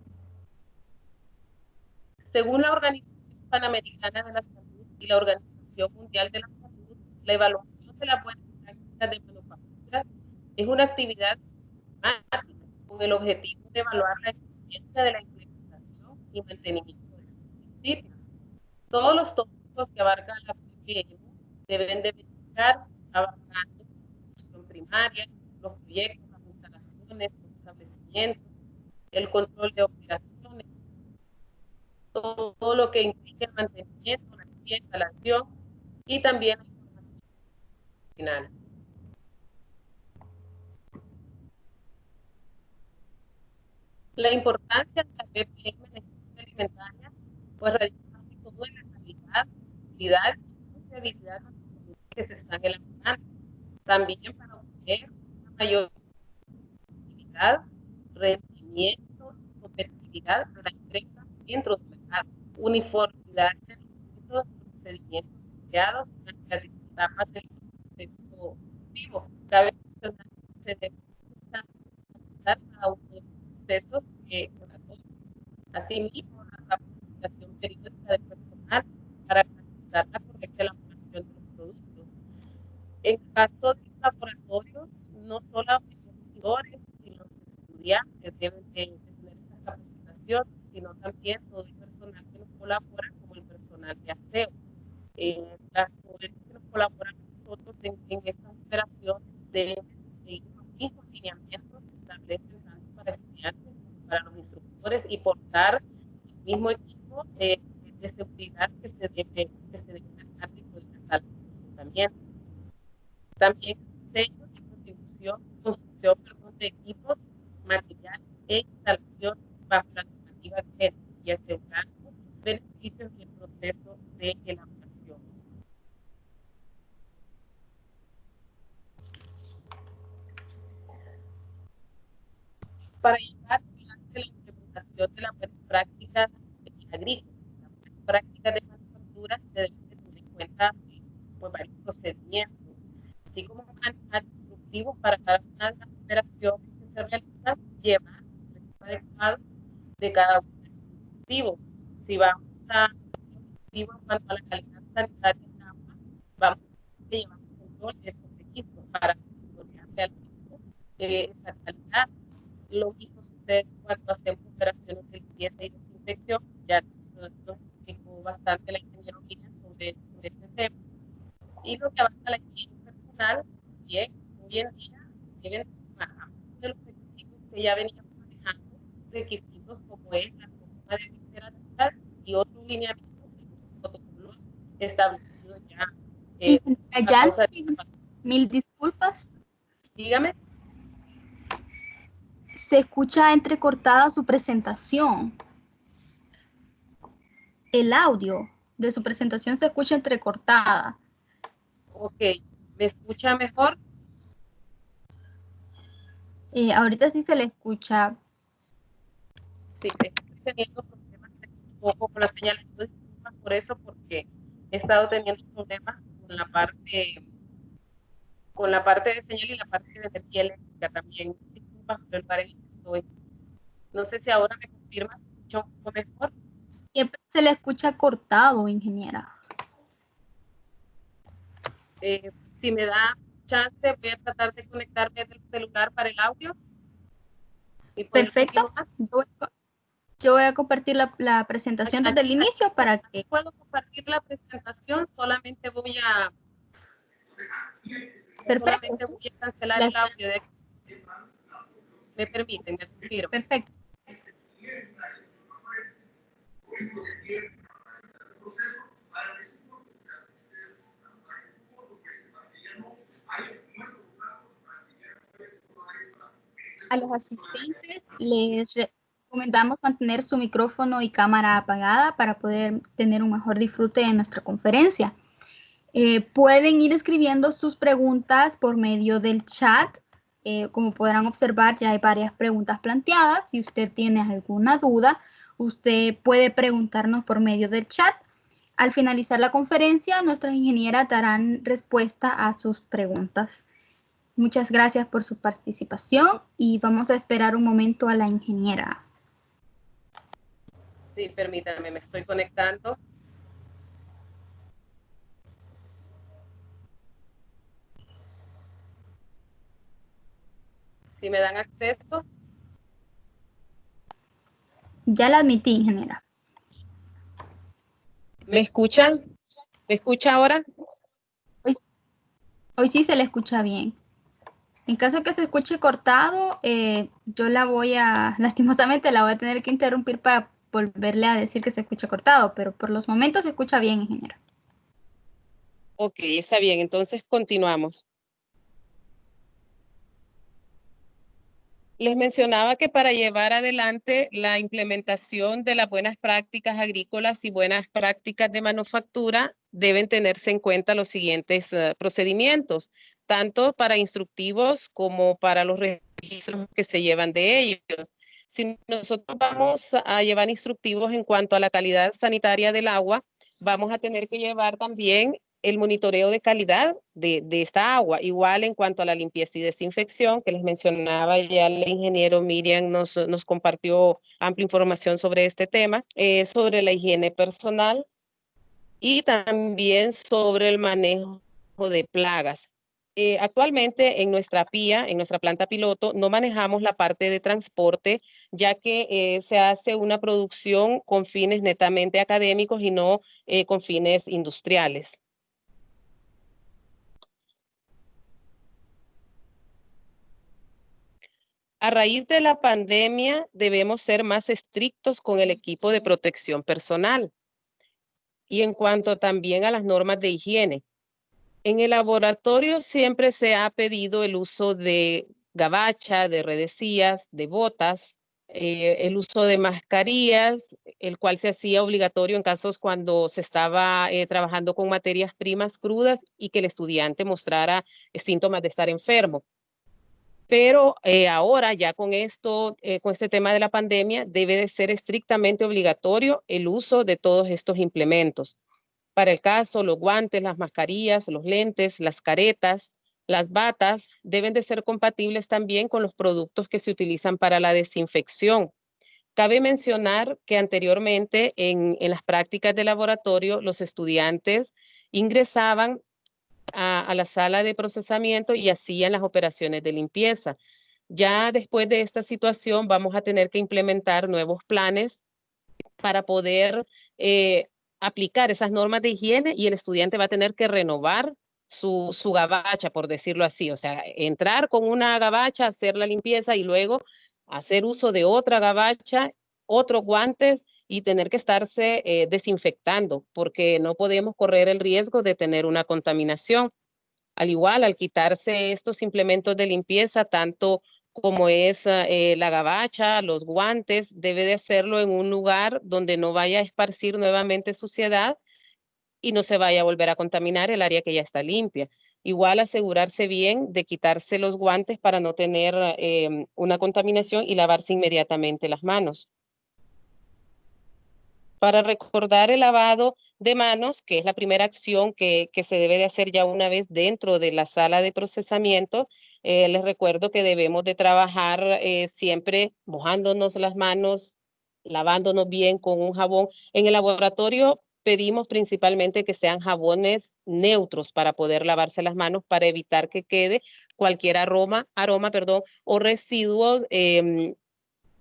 Según la Organización Panamericana de la Salud y la Organización Mundial de la Salud, la evaluación de la buena práctica de manufactura es una actividad sistemática con el objetivo de evaluar la eficiencia de la implementación y mantenimiento de estos principios. Todos los tópicos que abarca la PPM deben de verificarse abarcando la producción primaria, los proyectos, las instalaciones, los establecimientos, el control de operaciones, todo lo que implique el mantenimiento, la limpieza, la acción y también la información final. La importancia de la PPM en la industria alimentaria pues radica sobre todo en la calidad, seguridad y confiabilidad de los productos que se están elaborando. También para obtener una mayor actividad, rendimiento y competitividad de la empresa dentro del mercado. Uniformidad de los procedimientos empleados durante las distintas etapas del proceso productivo. Cabe mencionar que se debe estandarizar cada uno de los procesos regulatorios. Asimismo, la capacitación periódica del personal para garantizar la correcta elaboración de los productos. En el caso de los laboratorios, no solo los investigadores y los estudiantes deben de tener estas capacitaciones, sino también todo el personal que nos colabora, como el personal de aseo. Las ONGs que nos colaboran con nosotros en estas operaciones deben seguir los mismos lineamientos que establecen tanto para estudiantes como para los instructores y portar el mismo equipo de seguridad que se debe manejar dentro de la sala de procesamiento. También diseño y construcción de equipos, materiales e instalaciones bajo la normativa vigente y asegurando beneficios en el proceso de elaboración. Para llevar adelante la implementación de las buenas prácticas agrícolas, las buenas prácticas de manufactura se deben tener en cuenta varios procedimientos, así como manejar instructivos para cada una de las operaciones que se realizan, llevar el adecuado de cada uno de esos instructivos. Si vamos a instructivo en cuanto a la calidad sanitaria del agua, vamos a llevar un control de esos registros para monitorear realmente esa calidad. Lo mismo sucede cuando hacemos operaciones de limpieza y desinfección, ya nos explicó bastante la ingeniera Miriam sobre este tema. Y lo que abarca la higiene personal, bien, hoy en día deben sumar de los requisitos que ya veníamos manejando, requisitos como es la norma de temperatura y otros lineamientos y protocolos establecidos ya. Mil disculpas. Dígame. Se escucha entrecortada su presentación. El audio de su presentación se escucha entrecortada. Ok, ¿me escucha mejor? Ahorita sí se le escucha. Sí, estoy teniendo problemas un poco con la señal. Estoy disculpas por eso porque he estado teniendo problemas con la parte de señal y la parte de energía eléctrica también. Disculpas por el lugar en el que estoy. No sé si ahora me confirma, ¿se escucha un poco mejor? Siempre se le escucha cortado, ingeniera. Si me da chance, voy a tratar de conectarme del celular para el audio. Perfecto. Yo voy a compartir la presentación desde el inicio para que... Puedo compartir la presentación, solamente voy a... Perfecto. Solamente voy a cancelar el audio de aquí. Me permiten, me confirmo. Perfecto. A los asistentes les recomendamos mantener su micrófono y cámara apagada para poder tener un mejor disfrute de nuestra conferencia. Pueden ir escribiendo sus preguntas por medio del chat Como podrán observar, ya hay varias preguntas planteadas. Si usted tiene alguna duda, usted puede preguntarnos por medio del chat. Al finalizar la conferencia, nuestras ingenieras darán respuesta a sus preguntas. Muchas gracias por su participación y vamos a esperar un momento a la ingeniera. Sí, permítame, me estoy conectando. Si me dan acceso. Ya la admití, ingeniera. ¿Me escuchan? ¿Me escucha ahora? Hoy sí se le escucha bien. En caso que se escuche cortado, yo lastimosamente la voy a tener que interrumpir para volverle a decir que se escucha cortado, pero por los momentos se escucha bien, ingeniera. Ok, está bien, entonces continuamos. Les mencionaba que para llevar adelante la implementación de las buenas prácticas agrícolas y buenas prácticas de manufactura, deben tenerse en cuenta los siguientes procedimientos, tanto para instructivos como para los registros que se llevan de ellos. Si nosotros vamos a llevar instructivos en cuanto a la calidad sanitaria del agua, vamos a tener que llevar también el monitoreo de calidad de esta agua. Igual en cuanto a la limpieza y desinfección, que les mencionaba ya el ingeniero Miriam nos compartió amplia información sobre este tema, sobre la higiene personal y también sobre el manejo de plagas. Actualmente en nuestra PIA, en nuestra planta piloto, no manejamos la parte de transporte, ya que se hace una producción con fines netamente académicos y no con fines industriales. A raíz de la pandemia, debemos ser más estrictos con el equipo de protección personal y en cuanto también a las normas de higiene. En el laboratorio siempre se ha pedido el uso de gabacha, de redecías, de botas, el uso de mascarillas, el cual se hacía obligatorio en casos cuando se estaba trabajando con materias primas crudas y que el estudiante mostrara síntomas de estar enfermo. Pero ahora ya con este tema de la pandemia, debe de ser estrictamente obligatorio el uso de todos estos implementos. Para el caso, los guantes, las mascarillas, los lentes, las caretas, las batas, deben de ser compatibles también con los productos que se utilizan para la desinfección. Cabe mencionar que anteriormente en las prácticas de laboratorio, los estudiantes ingresaban a la sala de procesamiento y hacían las operaciones de limpieza. Ya después de esta situación vamos a tener que implementar nuevos planes para poder aplicar esas normas de higiene y el estudiante va a tener que renovar su gabacha, por decirlo así. O sea, entrar con una gabacha, hacer la limpieza y luego hacer uso de otra gabacha, otros guantes y tener que estarse desinfectando porque no podemos correr el riesgo de tener una contaminación. Al igual, al quitarse estos implementos de limpieza, tanto como es la gabacha, los guantes, debe de hacerlo en un lugar donde no vaya a esparcir nuevamente suciedad y no se vaya a volver a contaminar el área que ya está limpia. Igual asegurarse bien de quitarse los guantes para no tener una contaminación y lavarse inmediatamente las manos. Para recordar el lavado de manos, que es la primera acción que se debe de hacer ya una vez dentro de la sala de procesamiento, les recuerdo que debemos de trabajar siempre mojándonos las manos, lavándonos bien con un jabón. En el laboratorio pedimos principalmente que sean jabones neutros para poder lavarse las manos para evitar que quede cualquier aroma, o residuos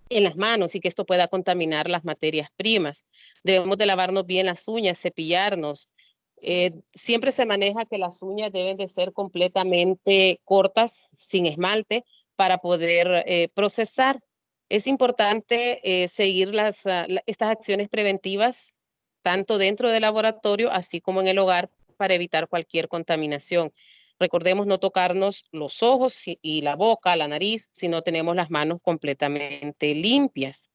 en las manos y que esto pueda contaminar las materias primas. Debemos de lavarnos bien las uñas, cepillarnos. Siempre se maneja que las uñas deben de ser completamente cortas, sin esmalte, para poder procesar. Es importante seguir estas acciones preventivas, tanto dentro del laboratorio, así como en el hogar, para evitar cualquier contaminación. Recordemos no tocarnos los ojos y la boca, la nariz, si no tenemos las manos completamente limpias.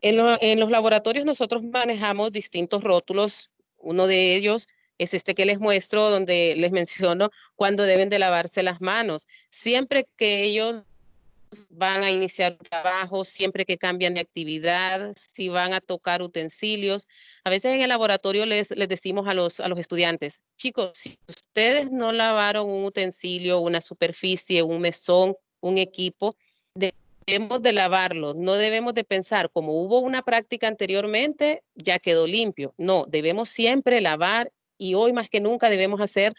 En los laboratorios nosotros manejamos distintos rótulos. Uno de ellos es este que les muestro, donde les menciono cuándo deben de lavarse las manos. Siempre que ellos van a iniciar un trabajo, siempre que cambian de actividad, si van a tocar utensilios. A veces en el laboratorio les decimos a los estudiantes, chicos, si ustedes no lavaron un utensilio, una superficie, un mesón, un equipo, debemos de lavarlos. No debemos de pensar, como hubo una práctica anteriormente, ya quedó limpio. No, debemos siempre lavar, y hoy más que nunca debemos hacer,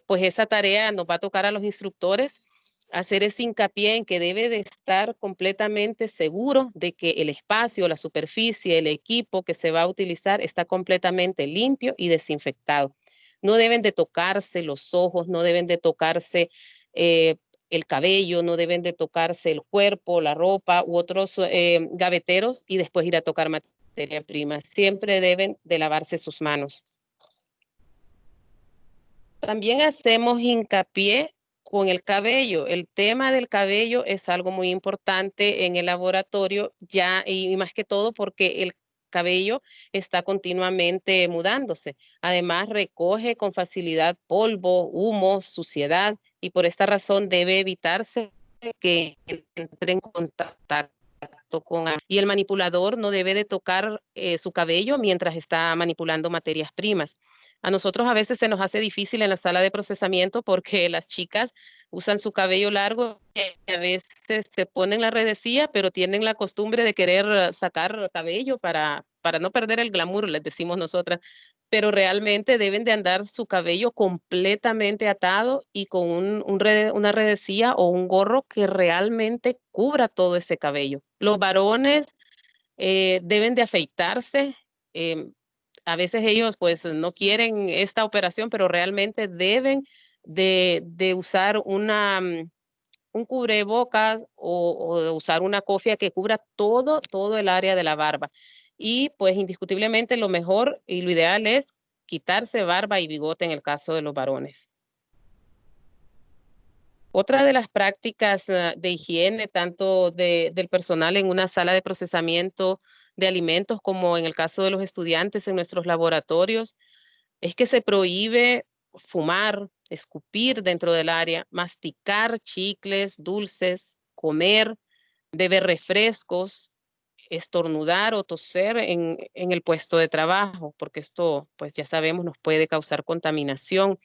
pues esa tarea nos va a tocar a los instructores, hacer ese hincapié en que debe de estar completamente seguro de que el espacio, la superficie, el equipo que se va a utilizar está completamente limpio y desinfectado. No deben de tocarse los ojos, no deben de tocarse el cabello, no deben de tocarse el cuerpo, la ropa u otros gaveteros y después ir a tocar materia prima. Siempre deben de lavarse sus manos. También hacemos hincapié con el cabello. El tema del cabello es algo muy importante en el laboratorio, ya y más que todo porque el cabello está continuamente mudándose. Además, recoge con facilidad polvo, humo, suciedad, y por esta razón debe evitarse que entre en contacto con... Y el manipulador no debe de tocar su cabello mientras está manipulando materias primas. A nosotros a veces se nos hace difícil en la sala de procesamiento porque las chicas usan su cabello largo y a veces se ponen la redecilla, pero tienen la costumbre de querer sacar cabello para no perder el glamour, les decimos nosotras. Pero realmente deben de andar su cabello completamente atado y con una redecilla o un gorro que realmente cubra todo ese cabello. Los varones deben de afeitarse. A veces ellos pues no quieren esta operación, pero realmente deben de usar un cubrebocas o de usar una cofia que cubra todo el área de la barba. Y pues indiscutiblemente lo mejor y lo ideal es quitarse barba y bigote en el caso de los varones. Otra de las prácticas de higiene, tanto del personal en una sala de procesamiento de alimentos como en el caso de los estudiantes en nuestros laboratorios, es que se prohíbe fumar, escupir dentro del área, masticar chicles, dulces, comer, beber refrescos, estornudar o toser en el puesto de trabajo, porque esto, pues ya sabemos, nos puede causar contaminación.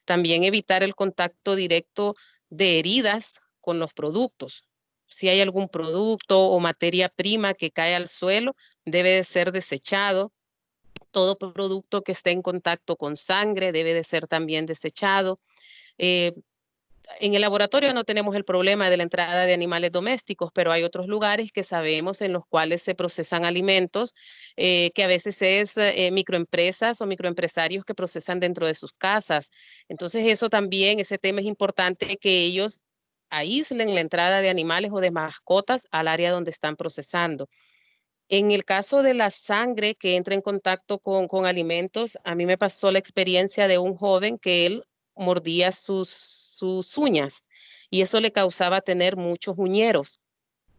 También evitar el contacto directo de heridas con los productos. Si hay algún producto o materia prima que cae al suelo, debe de ser desechado. Todo producto que esté en contacto con sangre debe de ser también desechado. En el laboratorio no tenemos el problema de la entrada de animales domésticos, pero hay otros lugares que sabemos en los cuales se procesan alimentos, que a veces es microempresas o microempresarios que procesan dentro de sus casas. Entonces eso también, ese tema es importante que ellos aíslen la entrada de animales o de mascotas al área donde están procesando. En el caso de la sangre que entra en contacto con alimentos, a mí me pasó la experiencia de un joven que él mordía sus uñas y eso le causaba tener muchos uñeros.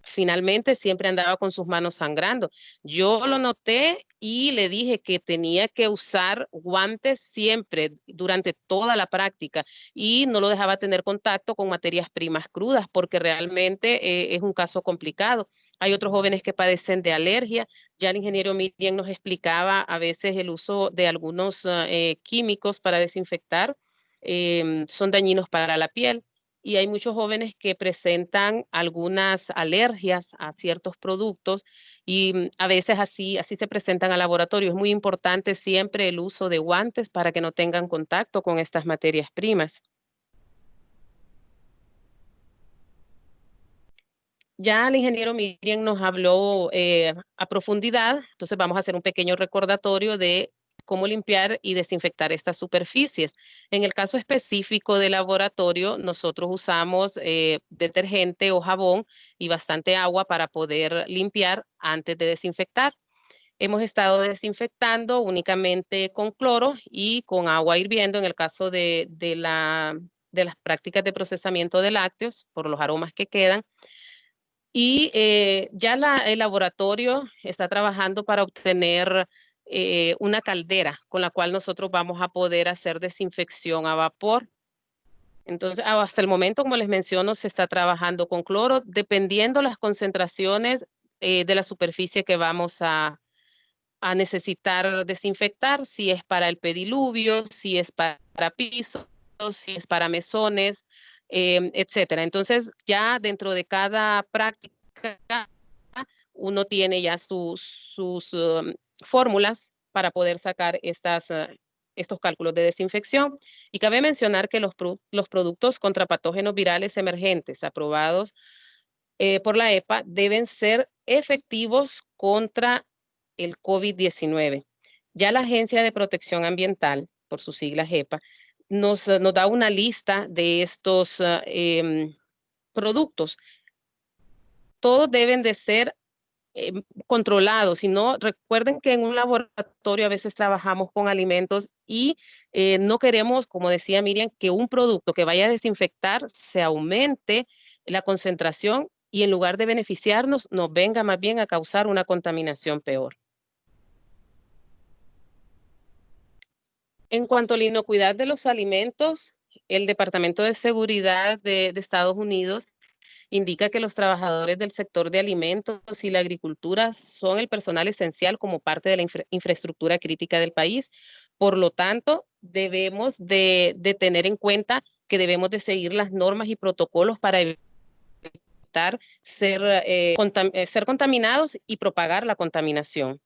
Finalmente siempre andaba con sus manos sangrando. Yo lo noté y le dije que tenía que usar guantes siempre durante toda la práctica y no lo dejaba tener contacto con materias primas crudas porque realmente es un caso complicado. Hay otros jóvenes que padecen de alergia. Ya el ingeniero Miriam nos explicaba a veces el uso de algunos químicos para desinfectar son dañinos para la piel. Y hay muchos jóvenes que presentan algunas alergias a ciertos productos y a veces así se presentan al laboratorio. Es muy importante siempre el uso de guantes para que no tengan contacto con estas materias primas. Ya el ingeniero Miriam nos habló a profundidad, entonces vamos a hacer un pequeño recordatorio de cómo limpiar y desinfectar estas superficies. En el caso específico del laboratorio, nosotros usamos detergente o jabón y bastante agua para poder limpiar antes de desinfectar. Hemos estado desinfectando únicamente con cloro y con agua hirviendo en el caso de las prácticas de procesamiento de lácteos, por los aromas que quedan. Y ya el laboratorio está trabajando para obtener una caldera con la cual nosotros vamos a poder hacer desinfección a vapor. Entonces, hasta el momento, como les menciono, se está trabajando con cloro, dependiendo las concentraciones de la superficie que vamos a necesitar desinfectar, si es para el pediluvio, si es para pisos, si es para mesones, etcétera. Entonces, ya dentro de cada práctica, uno tiene ya sus fórmulas para poder sacar estos cálculos de desinfección. Y cabe mencionar que los productos contra patógenos virales emergentes aprobados por la EPA deben ser efectivos contra el COVID-19. Ya la Agencia de Protección Ambiental, por sus siglas EPA, nos da una lista de estos productos. Todos deben de ser controlados, si no, recuerden que en un laboratorio a veces trabajamos con alimentos y no queremos, como decía Miriam, que un producto que vaya a desinfectar se aumente la concentración y en lugar de beneficiarnos, nos venga más bien a causar una contaminación peor. En cuanto a la inocuidad de los alimentos, el Departamento de Seguridad de Estados Unidos indica que los trabajadores del sector de alimentos y la agricultura son el personal esencial como parte de la infraestructura crítica del país. Por lo tanto, debemos de tener en cuenta que debemos de seguir las normas y protocolos para evitar ser contaminados y propagar la contaminación.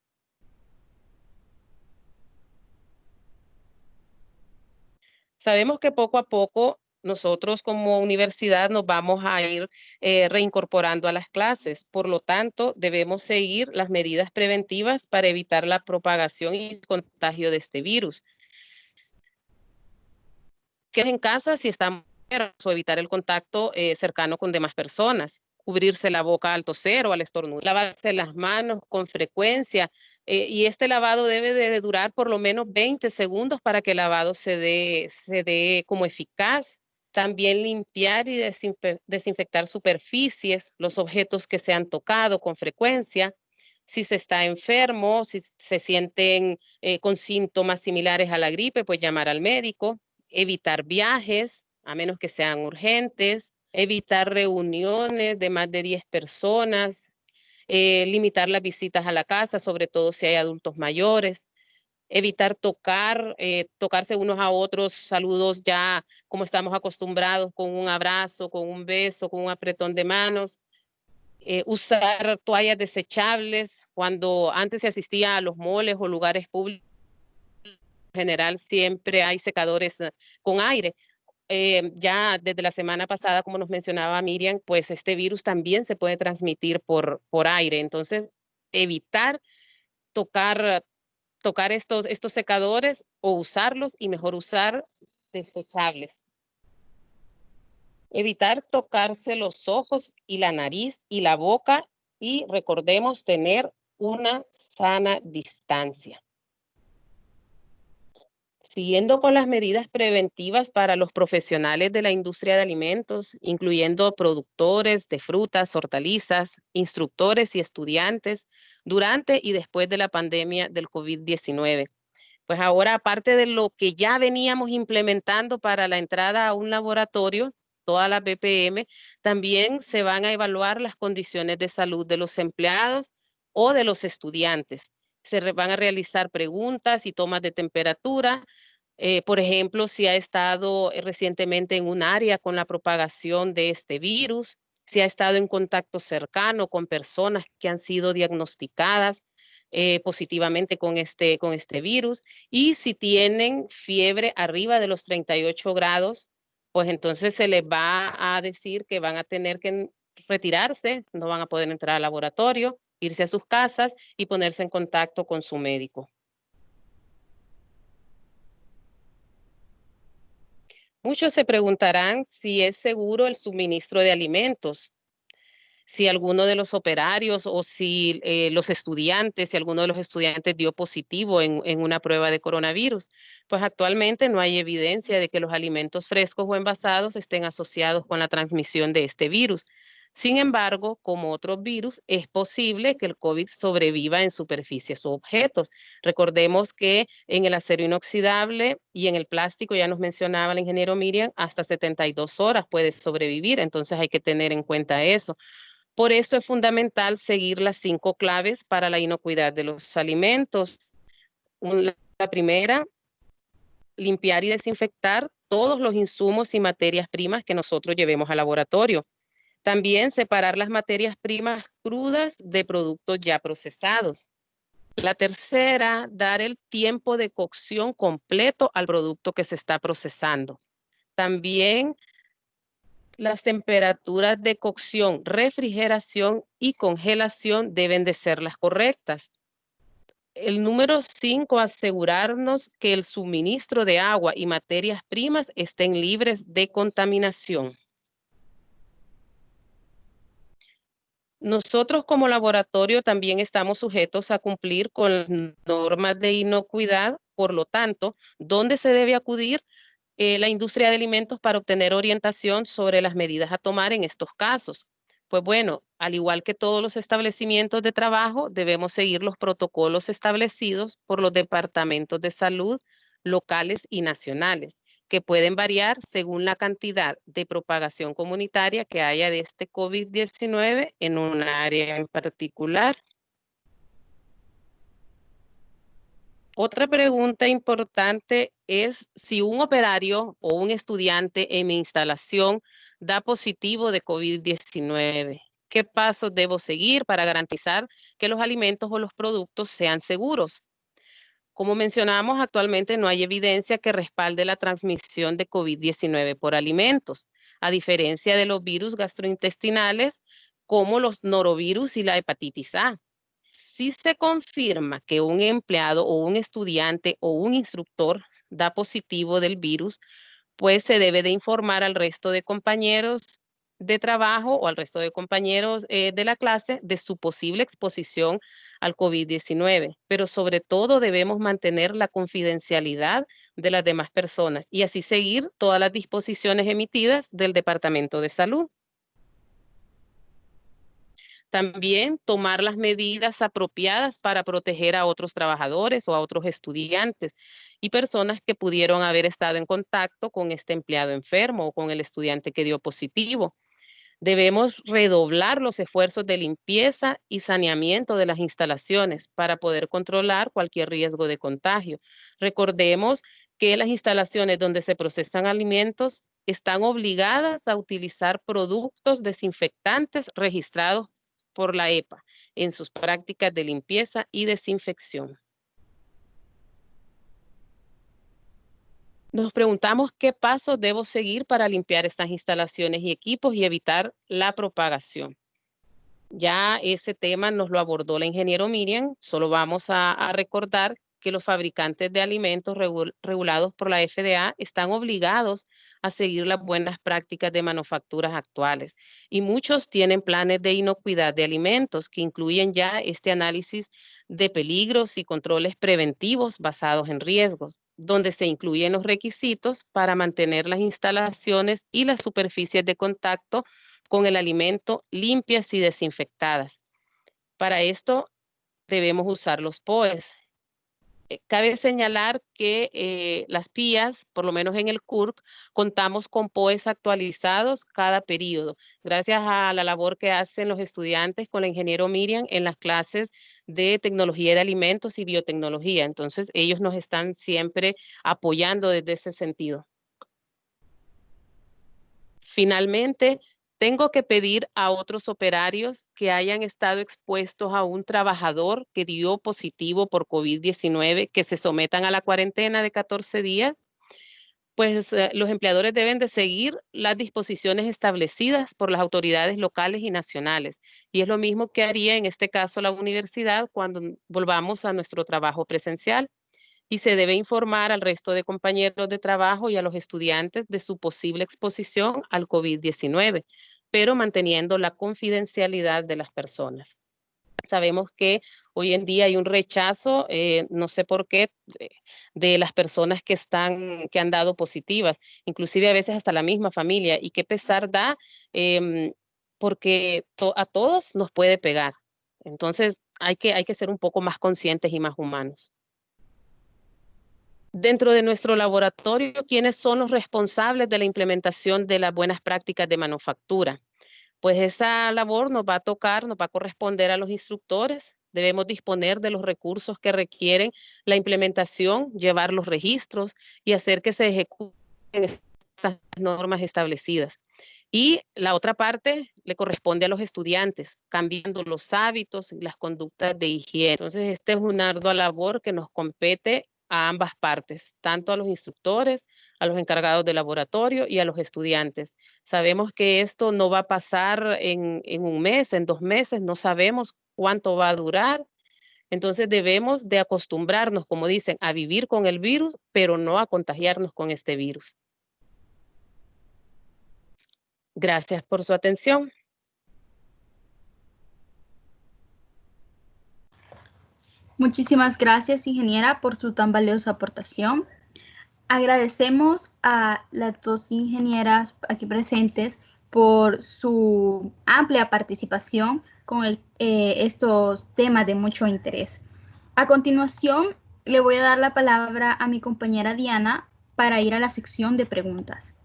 Sabemos que poco a poco nosotros como universidad nos vamos a ir reincorporando a las clases. Por lo tanto, debemos seguir las medidas preventivas para evitar la propagación y el contagio de este virus. Quédense en casa si estamos enfermos o evitar el contacto cercano con demás personas. Cubrirse la boca al toser o al estornudar, lavarse las manos con frecuencia y este lavado debe de durar por lo menos 20 segundos para que el lavado se dé como eficaz. También limpiar y desinfectar superficies, los objetos que se han tocado con frecuencia. Si se está enfermo, si se sienten con síntomas similares a la gripe, pues llamar al médico. Evitar viajes, a menos que sean urgentes. Evitar reuniones de más de 10 personas, limitar las visitas a la casa, sobre todo si hay adultos mayores, evitar tocarse unos a otros, saludos ya como estamos acostumbrados, con un abrazo, con un beso, con un apretón de manos, usar toallas desechables cuando antes se asistía a los moles o lugares públicos. En general siempre hay secadores con aire. Ya desde la semana pasada, como nos mencionaba Miriam, pues este virus también se puede transmitir por aire. Entonces, evitar tocar estos secadores o usarlos y mejor usar desechables. Evitar tocarse los ojos y la nariz y la boca y recordemos tener una sana distancia. Siguiendo con las medidas preventivas para los profesionales de la industria de alimentos, incluyendo productores de frutas, hortalizas, instructores y estudiantes, durante y después de la pandemia del COVID-19. Pues ahora, aparte de lo que ya veníamos implementando para la entrada a un laboratorio, todas las BPM, también se van a evaluar las condiciones de salud de los empleados o de los estudiantes. Se van a realizar preguntas y tomas de temperatura. Por ejemplo, si ha estado recientemente en un área con la propagación de este virus, si ha estado en contacto cercano con personas que han sido diagnosticadas positivamente con este virus y si tienen fiebre arriba de los 38 grados, pues entonces se les va a decir que van a tener que retirarse, no van a poder entrar al laboratorio, irse a sus casas y ponerse en contacto con su médico. Muchos se preguntarán si es seguro el suministro de alimentos, si alguno de los operarios o si los estudiantes, si alguno de los estudiantes dio positivo en una prueba de coronavirus. Pues actualmente no hay evidencia de que los alimentos frescos o envasados estén asociados con la transmisión de este virus. Sin embargo, como otros virus, es posible que el COVID sobreviva en superficies o objetos. Recordemos que en el acero inoxidable y en el plástico, ya nos mencionaba el ingeniero Miriam, hasta 72 horas puede sobrevivir, entonces hay que tener en cuenta eso. Por esto es fundamental seguir las 5 claves para la inocuidad de los alimentos. La primera, limpiar y desinfectar todos los insumos y materias primas que nosotros llevemos al laboratorio. También separar las materias primas crudas de productos ya procesados. La tercera, dar el tiempo de cocción completo al producto que se está procesando. También las temperaturas de cocción, refrigeración y congelación deben de ser las correctas. El número 5, asegurarnos que el suministro de agua y materias primas estén libres de contaminación. Nosotros como laboratorio también estamos sujetos a cumplir con las normas de inocuidad, por lo tanto, ¿dónde se debe acudir la industria de alimentos para obtener orientación sobre las medidas a tomar en estos casos? Pues bueno, al igual que todos los establecimientos de trabajo, debemos seguir los protocolos establecidos por los departamentos de salud locales y nacionales, que pueden variar según la cantidad de propagación comunitaria que haya de este COVID-19 en un área en particular. Otra pregunta importante es si un operario o un estudiante en mi instalación da positivo de COVID-19. ¿Qué pasos debo seguir para garantizar que los alimentos o los productos sean seguros? Como mencionamos, actualmente no hay evidencia que respalde la transmisión de COVID-19 por alimentos, a diferencia de los virus gastrointestinales como los norovirus y la hepatitis A. Si se confirma que un empleado o un estudiante o un instructor da positivo del virus, pues se debe de informar al resto de compañeros de trabajo o al resto de compañeros de la clase de su posible exposición al COVID-19, pero sobre todo debemos mantener la confidencialidad de las demás personas y así seguir todas las disposiciones emitidas del Departamento de Salud. También tomar las medidas apropiadas para proteger a otros trabajadores o a otros estudiantes y personas que pudieron haber estado en contacto con este empleado enfermo o con el estudiante que dio positivo. Debemos redoblar los esfuerzos de limpieza y saneamiento de las instalaciones para poder controlar cualquier riesgo de contagio. Recordemos que las instalaciones donde se procesan alimentos están obligadas a utilizar productos desinfectantes registrados por la EPA en sus prácticas de limpieza y desinfección. Nos preguntamos qué pasos debo seguir para limpiar estas instalaciones y equipos y evitar la propagación. Ya ese tema nos lo abordó la ingeniero Miriam, solo vamos a recordar que los fabricantes de alimentos regulados por la FDA están obligados a seguir las buenas prácticas de manufacturas actuales y muchos tienen planes de inocuidad de alimentos que incluyen ya este análisis de peligros y controles preventivos basados en riesgos, donde se incluyen los requisitos para mantener las instalaciones y las superficies de contacto con el alimento limpias y desinfectadas. Para esto debemos usar los POEs. Cabe señalar que las PIAs, por lo menos en el CURC, contamos con POEs actualizados cada periodo, gracias a la labor que hacen los estudiantes con la ingeniero Miriam en las clases de tecnología de alimentos y biotecnología. Entonces, ellos nos están siempre apoyando desde ese sentido. Finalmente, tengo que pedir a otros operarios que hayan estado expuestos a un trabajador que dio positivo por COVID-19 que se sometan a la cuarentena de 14 días. Pues los empleadores deben de seguir las disposiciones establecidas por las autoridades locales y nacionales. Y es lo mismo que haría en este caso la universidad cuando volvamos a nuestro trabajo presencial. Y se debe informar al resto de compañeros de trabajo y a los estudiantes de su posible exposición al COVID-19, pero manteniendo la confidencialidad de las personas. Sabemos que hoy en día hay un rechazo, no sé por qué, de las personas que han dado positivas, inclusive a veces hasta la misma familia, y qué pesar da porque a todos nos puede pegar. Entonces hay que ser un poco más conscientes y más humanos. Dentro de nuestro laboratorio, ¿quiénes son los responsables de la implementación de las buenas prácticas de manufactura? Pues esa labor nos va a corresponder a los instructores. Debemos disponer de los recursos que requieren la implementación, llevar los registros y hacer que se ejecuten estas normas establecidas. Y la otra parte le corresponde a los estudiantes, cambiando los hábitos y las conductas de higiene. Entonces, esta es una ardua labor que nos compete a ambas partes, tanto a los instructores, a los encargados de laboratorio y a los estudiantes. Sabemos que esto no va a pasar en un mes, en 2 meses, no sabemos cuánto va a durar. Entonces debemos de acostumbrarnos, como dicen, a vivir con el virus, pero no a contagiarnos con este virus. Gracias por su atención. Muchísimas gracias, ingeniera, por su tan valiosa aportación. Agradecemos a las 2 ingenieras aquí presentes por su amplia participación con estos temas de mucho interés. A continuación, le voy a dar la palabra a mi compañera Diana para ir a la sección de preguntas.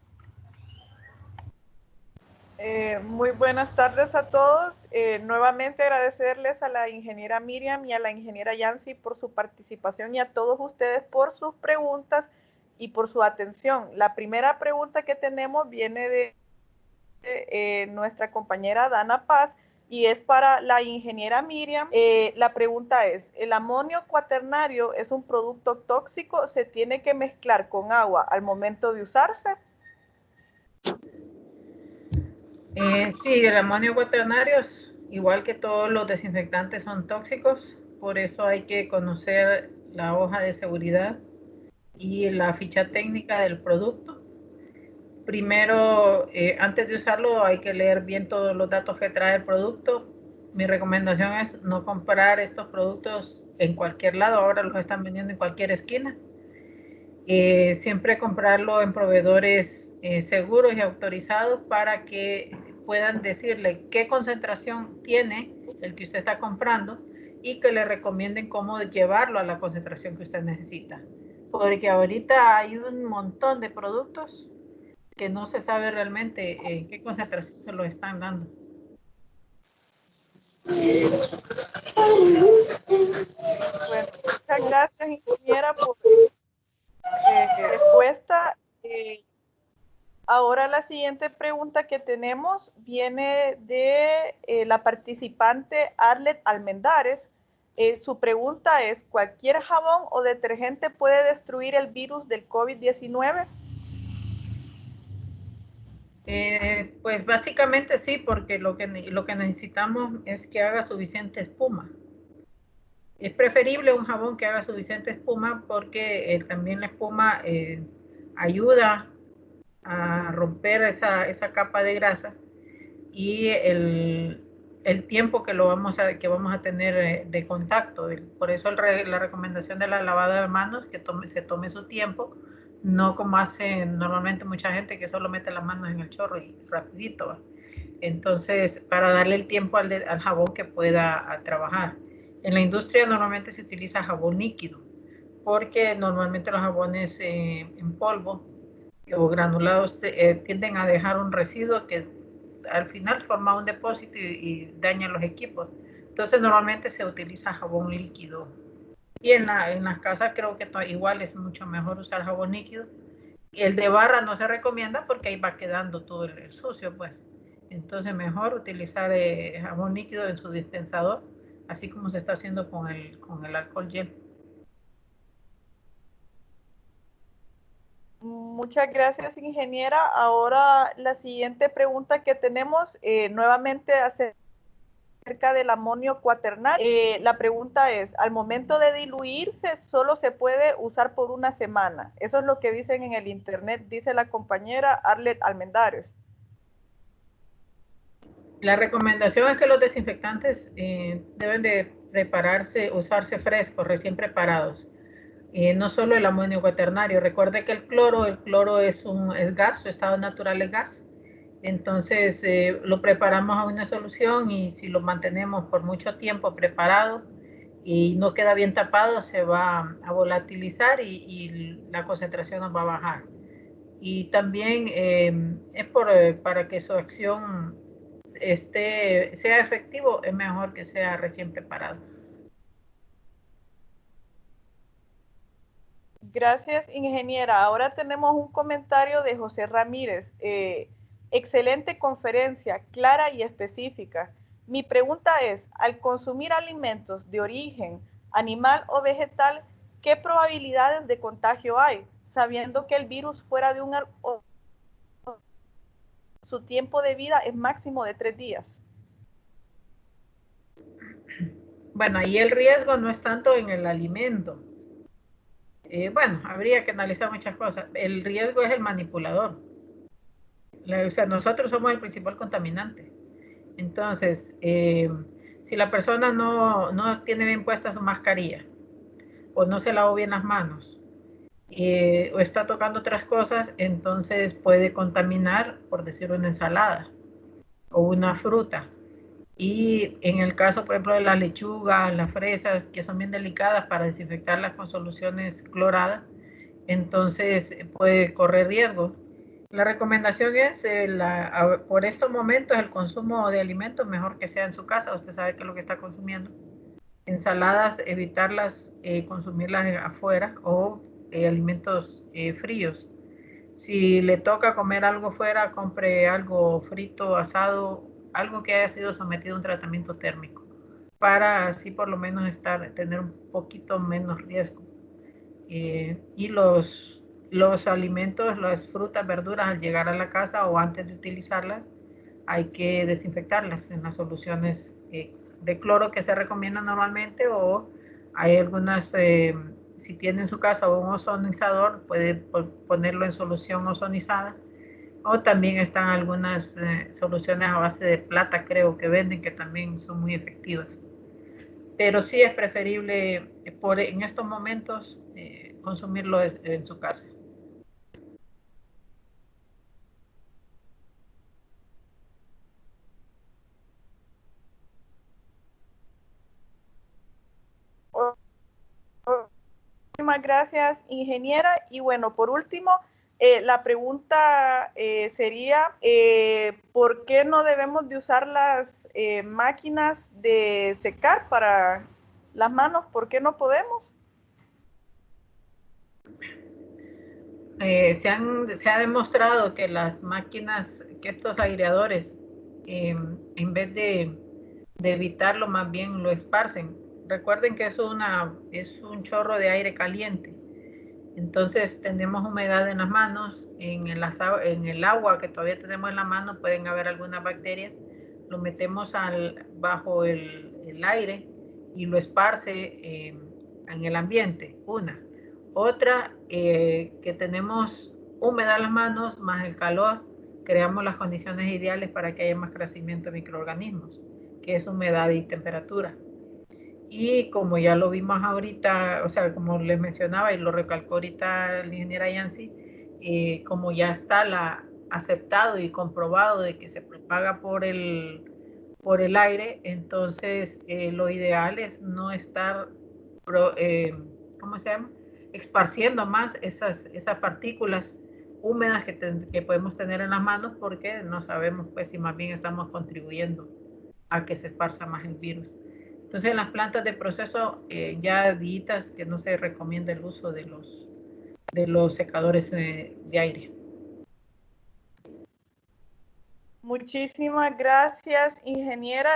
Muy buenas tardes a todos. Nuevamente agradecerles a la ingeniera Miriam y a la ingeniera Yancy por su participación y a todos ustedes por sus preguntas y por su atención. La primera pregunta que tenemos viene de nuestra compañera Dana Paz y es para la ingeniera Miriam. La pregunta es, ¿el amonio cuaternario es un producto tóxico? ¿Se tiene que mezclar con agua al momento de usarse? Sí, el amonio cuaternario, igual que todos los desinfectantes, son tóxicos. Por eso hay que conocer la hoja de seguridad y la ficha técnica del producto. Primero, antes de usarlo, hay que leer bien todos los datos que trae el producto. Mi recomendación es no comprar estos productos en cualquier lado. Ahora los están vendiendo en cualquier esquina. Siempre comprarlo en proveedores seguros y autorizados para que puedan decirle qué concentración tiene el que usted está comprando y que le recomienden cómo llevarlo a la concentración que usted necesita. Porque ahorita hay un montón de productos que no se sabe realmente en qué concentración se lo están dando. Bueno, muchas gracias, ingeniera, por respuesta. Ahora la siguiente pregunta que tenemos viene de la participante Arlet Almendares. Su pregunta es, ¿cualquier jabón o detergente puede destruir el virus del COVID-19? Pues básicamente sí, porque lo que necesitamos es que haga suficiente espuma. Es preferible un jabón que haga suficiente espuma porque también la espuma ayuda a romper esa capa de grasa y el tiempo que vamos a tener de contacto. Por eso la recomendación de la lavada de manos, que se tome su tiempo, no como hace normalmente mucha gente que solo mete las manos en el chorro y rapidito va. Entonces, para darle el tiempo al jabón que pueda trabajar. En la industria normalmente se utiliza jabón líquido, porque normalmente los jabones en polvo o granulados tienden a dejar un residuo que al final forma un depósito y daña los equipos. Entonces normalmente se utiliza jabón líquido. Y en las casas creo que igual es mucho mejor usar jabón líquido. El de barra no se recomienda porque ahí va quedando todo el sucio, pues. Entonces mejor utilizar jabón líquido en su dispensador, así como se está haciendo con el alcohol gel. Muchas gracias, ingeniera. Ahora la siguiente pregunta que tenemos, nuevamente acerca del amonio cuaternario. La pregunta es, al momento de diluirse, solo se puede usar por una semana. Eso es lo que dicen en el internet, dice la compañera Arlet Almendares. La recomendación es que los desinfectantes deben de usarse frescos, recién preparados. No solo el amonio cuaternario. Recuerde que el cloro es gas, su estado natural es gas. Entonces lo preparamos a una solución y si lo mantenemos por mucho tiempo preparado y no queda bien tapado, se va a volatilizar y la concentración nos va a bajar. Y también es para que su acción sea efectivo, es mejor que sea recién preparado. Gracias, ingeniera. Ahora tenemos un comentario de José Ramírez. Excelente conferencia, clara y específica. Mi pregunta es, al consumir alimentos de origen animal o vegetal, ¿qué probabilidades de contagio hay? Sabiendo que el virus fuera de su tiempo de vida es máximo de 3 días. Bueno, ahí el riesgo no es tanto en el alimento. Bueno, habría que analizar muchas cosas. El riesgo es el manipulador. O sea, nosotros somos el principal contaminante. Entonces, si la persona no tiene bien puesta su mascarilla o no se lavó bien las manos o está tocando otras cosas, entonces puede contaminar, por decir, una ensalada o una fruta. Y en el caso, por ejemplo, de las lechugas, las fresas, que son bien delicadas para desinfectarlas con soluciones cloradas, entonces puede correr riesgo. La recomendación es, por estos momentos, el consumo de alimentos mejor que sea en su casa. Usted sabe qué es lo que está consumiendo. Ensaladas, evitarlas, consumirlas afuera o alimentos fríos. Si le toca comer algo fuera, compre algo frito, asado, algo que haya sido sometido a un tratamiento térmico, para así por lo menos tener un poquito menos riesgo. Y los alimentos, las frutas, verduras, al llegar a la casa o antes de utilizarlas, hay que desinfectarlas en las soluciones de cloro que se recomiendan normalmente, o hay algunas, si tiene en su casa un ozonizador, puede ponerlo en solución ozonizada, o también están algunas soluciones a base de plata, creo que venden, que también son muy efectivas. Pero sí es preferible en estos momentos consumirlo en su casa. Muchísimas gracias, ingeniera. Y bueno, por último, la pregunta sería, ¿por qué no debemos de usar las máquinas de secar para las manos? ¿Por qué no podemos? Se ha demostrado que las máquinas, que estos aireadores, en vez de evitarlo, más bien lo esparcen. Recuerden que es un chorro de aire caliente. Entonces tenemos humedad en las manos, en el agua que todavía tenemos en la mano pueden haber algunas bacterias. Lo metemos bajo el aire y lo esparce en el ambiente. Otra, que tenemos húmedas las manos más el calor, creamos las condiciones ideales para que haya más crecimiento de microorganismos, que es humedad y temperatura. Y como ya lo vimos ahorita, o sea, como les mencionaba y lo recalcó ahorita la ingeniera Yancy, como ya está aceptado y comprobado de que se propaga por el aire, entonces lo ideal es no estar, ¿cómo se llama?, esparciendo más esas partículas húmedas que podemos tener en las manos, porque no sabemos pues si más bien estamos contribuyendo a que se esparza más el virus. Entonces, en las plantas de proceso ya ditas que no se recomienda el uso de los secadores de aire. Muchísimas gracias, ingeniera.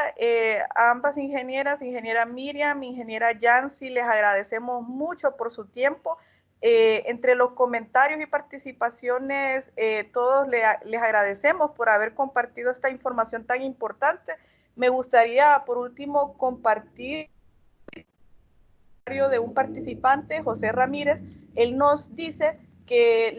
A ambas ingenieras, ingeniera Miriam, ingeniera Yancy, les agradecemos mucho por su tiempo. Entre los comentarios y participaciones, todos les agradecemos por haber compartido esta información tan importante. Me gustaría, por último, compartir de un participante, José Ramírez. Él nos dice que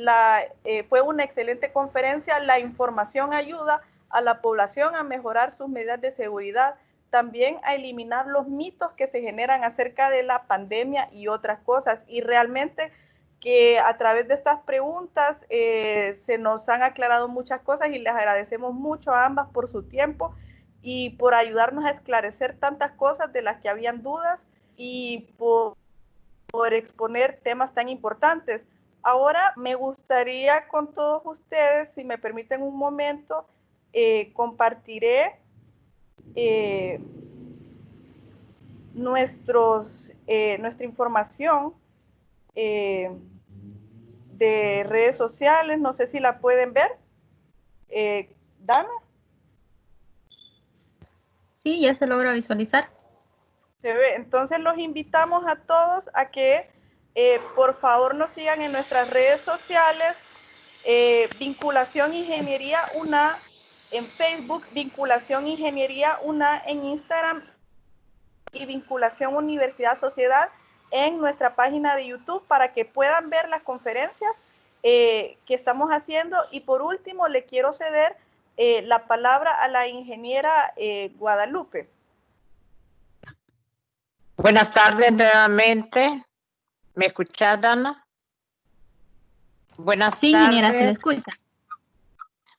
fue una excelente conferencia. La información ayuda a la población a mejorar sus medidas de seguridad, también a eliminar los mitos que se generan acerca de la pandemia y otras cosas. Y realmente que a través de estas preguntas se nos han aclarado muchas cosas y les agradecemos mucho a ambas por su tiempo y por ayudarnos a esclarecer tantas cosas de las que habían dudas y por exponer temas tan importantes. Ahora me gustaría con todos ustedes, si me permiten un momento, compartiré nuestra información de redes sociales. No sé si la pueden ver. Dana. Sí, ya se logra visualizar. Se ve. Entonces los invitamos a todos a que por favor nos sigan en nuestras redes sociales, Vinculación Ingeniería UNA en Facebook, Vinculación Ingeniería UNA en Instagram y Vinculación Universidad Sociedad en nuestra página de YouTube para que puedan ver las conferencias que estamos haciendo. Y por último, le quiero ceder la palabra a la ingeniera Guadalupe. Buenas tardes nuevamente. ¿Me escuchas, Dana? Buenas Sí, tardes. ingeniera, se le escucha.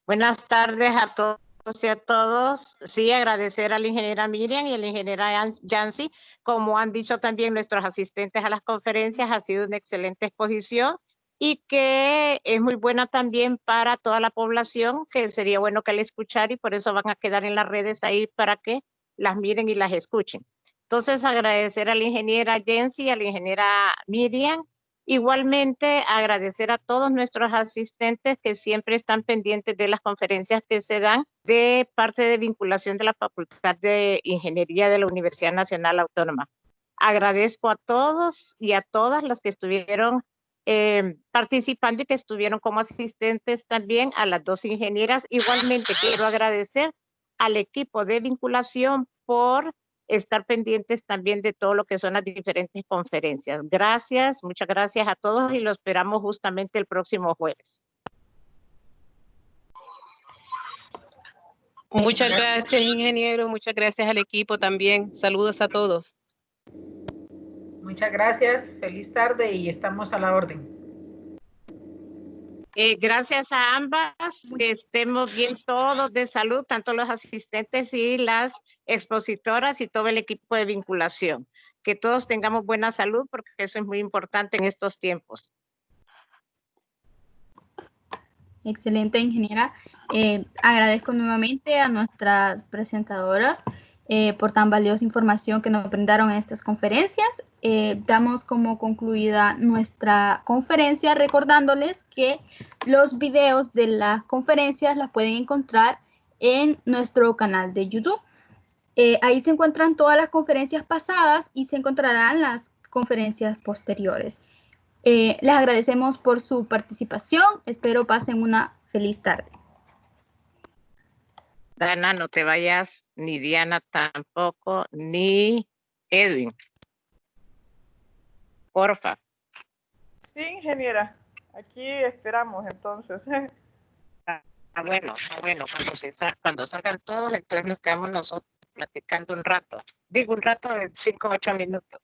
Buenas tardes a todos y a todos. Sí, agradecer a la ingeniera Miriam y a la ingeniera Yancy. Como han dicho también nuestros asistentes a las conferencias, ha sido una excelente exposición y que es muy buena también para toda la población, que sería bueno que la escuchara y por eso van a quedar en las redes ahí para que las miren y las escuchen. Entonces, agradecer a la ingeniera Yancy y a la ingeniera Miriam. Igualmente, agradecer a todos nuestros asistentes que siempre están pendientes de las conferencias que se dan de parte de vinculación de la Facultad de Ingeniería de la Universidad Nacional Autónoma. Agradezco a todos y a todas las que estuvieron participando y que estuvieron como asistentes también, a las dos ingenieras. Igualmente quiero agradecer al equipo de vinculación por estar pendientes también de todo lo que son las diferentes conferencias. Gracias, muchas gracias a todos y lo esperamos justamente el próximo jueves. Muchas gracias, ingeniero. Muchas gracias al equipo también. Saludos a todos. Muchas gracias. Feliz tarde y estamos a la orden. Gracias a ambas, que estemos bien todos de salud, tanto los asistentes y las expositoras y todo el equipo de vinculación. Que todos tengamos buena salud porque eso es muy importante en estos tiempos. Excelente, ingeniera. Agradezco nuevamente a nuestras presentadoras por tan valiosa información que nos brindaron en estas conferencias. Damos como concluida nuestra conferencia recordándoles que los videos de las conferencias las pueden encontrar en nuestro canal de YouTube. Ahí se encuentran todas las conferencias pasadas y se encontrarán las conferencias posteriores. Les agradecemos por su participación. Espero pasen una feliz tarde. Dana, no te vayas, ni Diana tampoco, ni Edwin. Porfa. Sí, ingeniera. Aquí esperamos entonces. Bueno, cuando salgan todos, entonces nos quedamos nosotros platicando un rato. Digo, un rato de 5 o 8 minutos.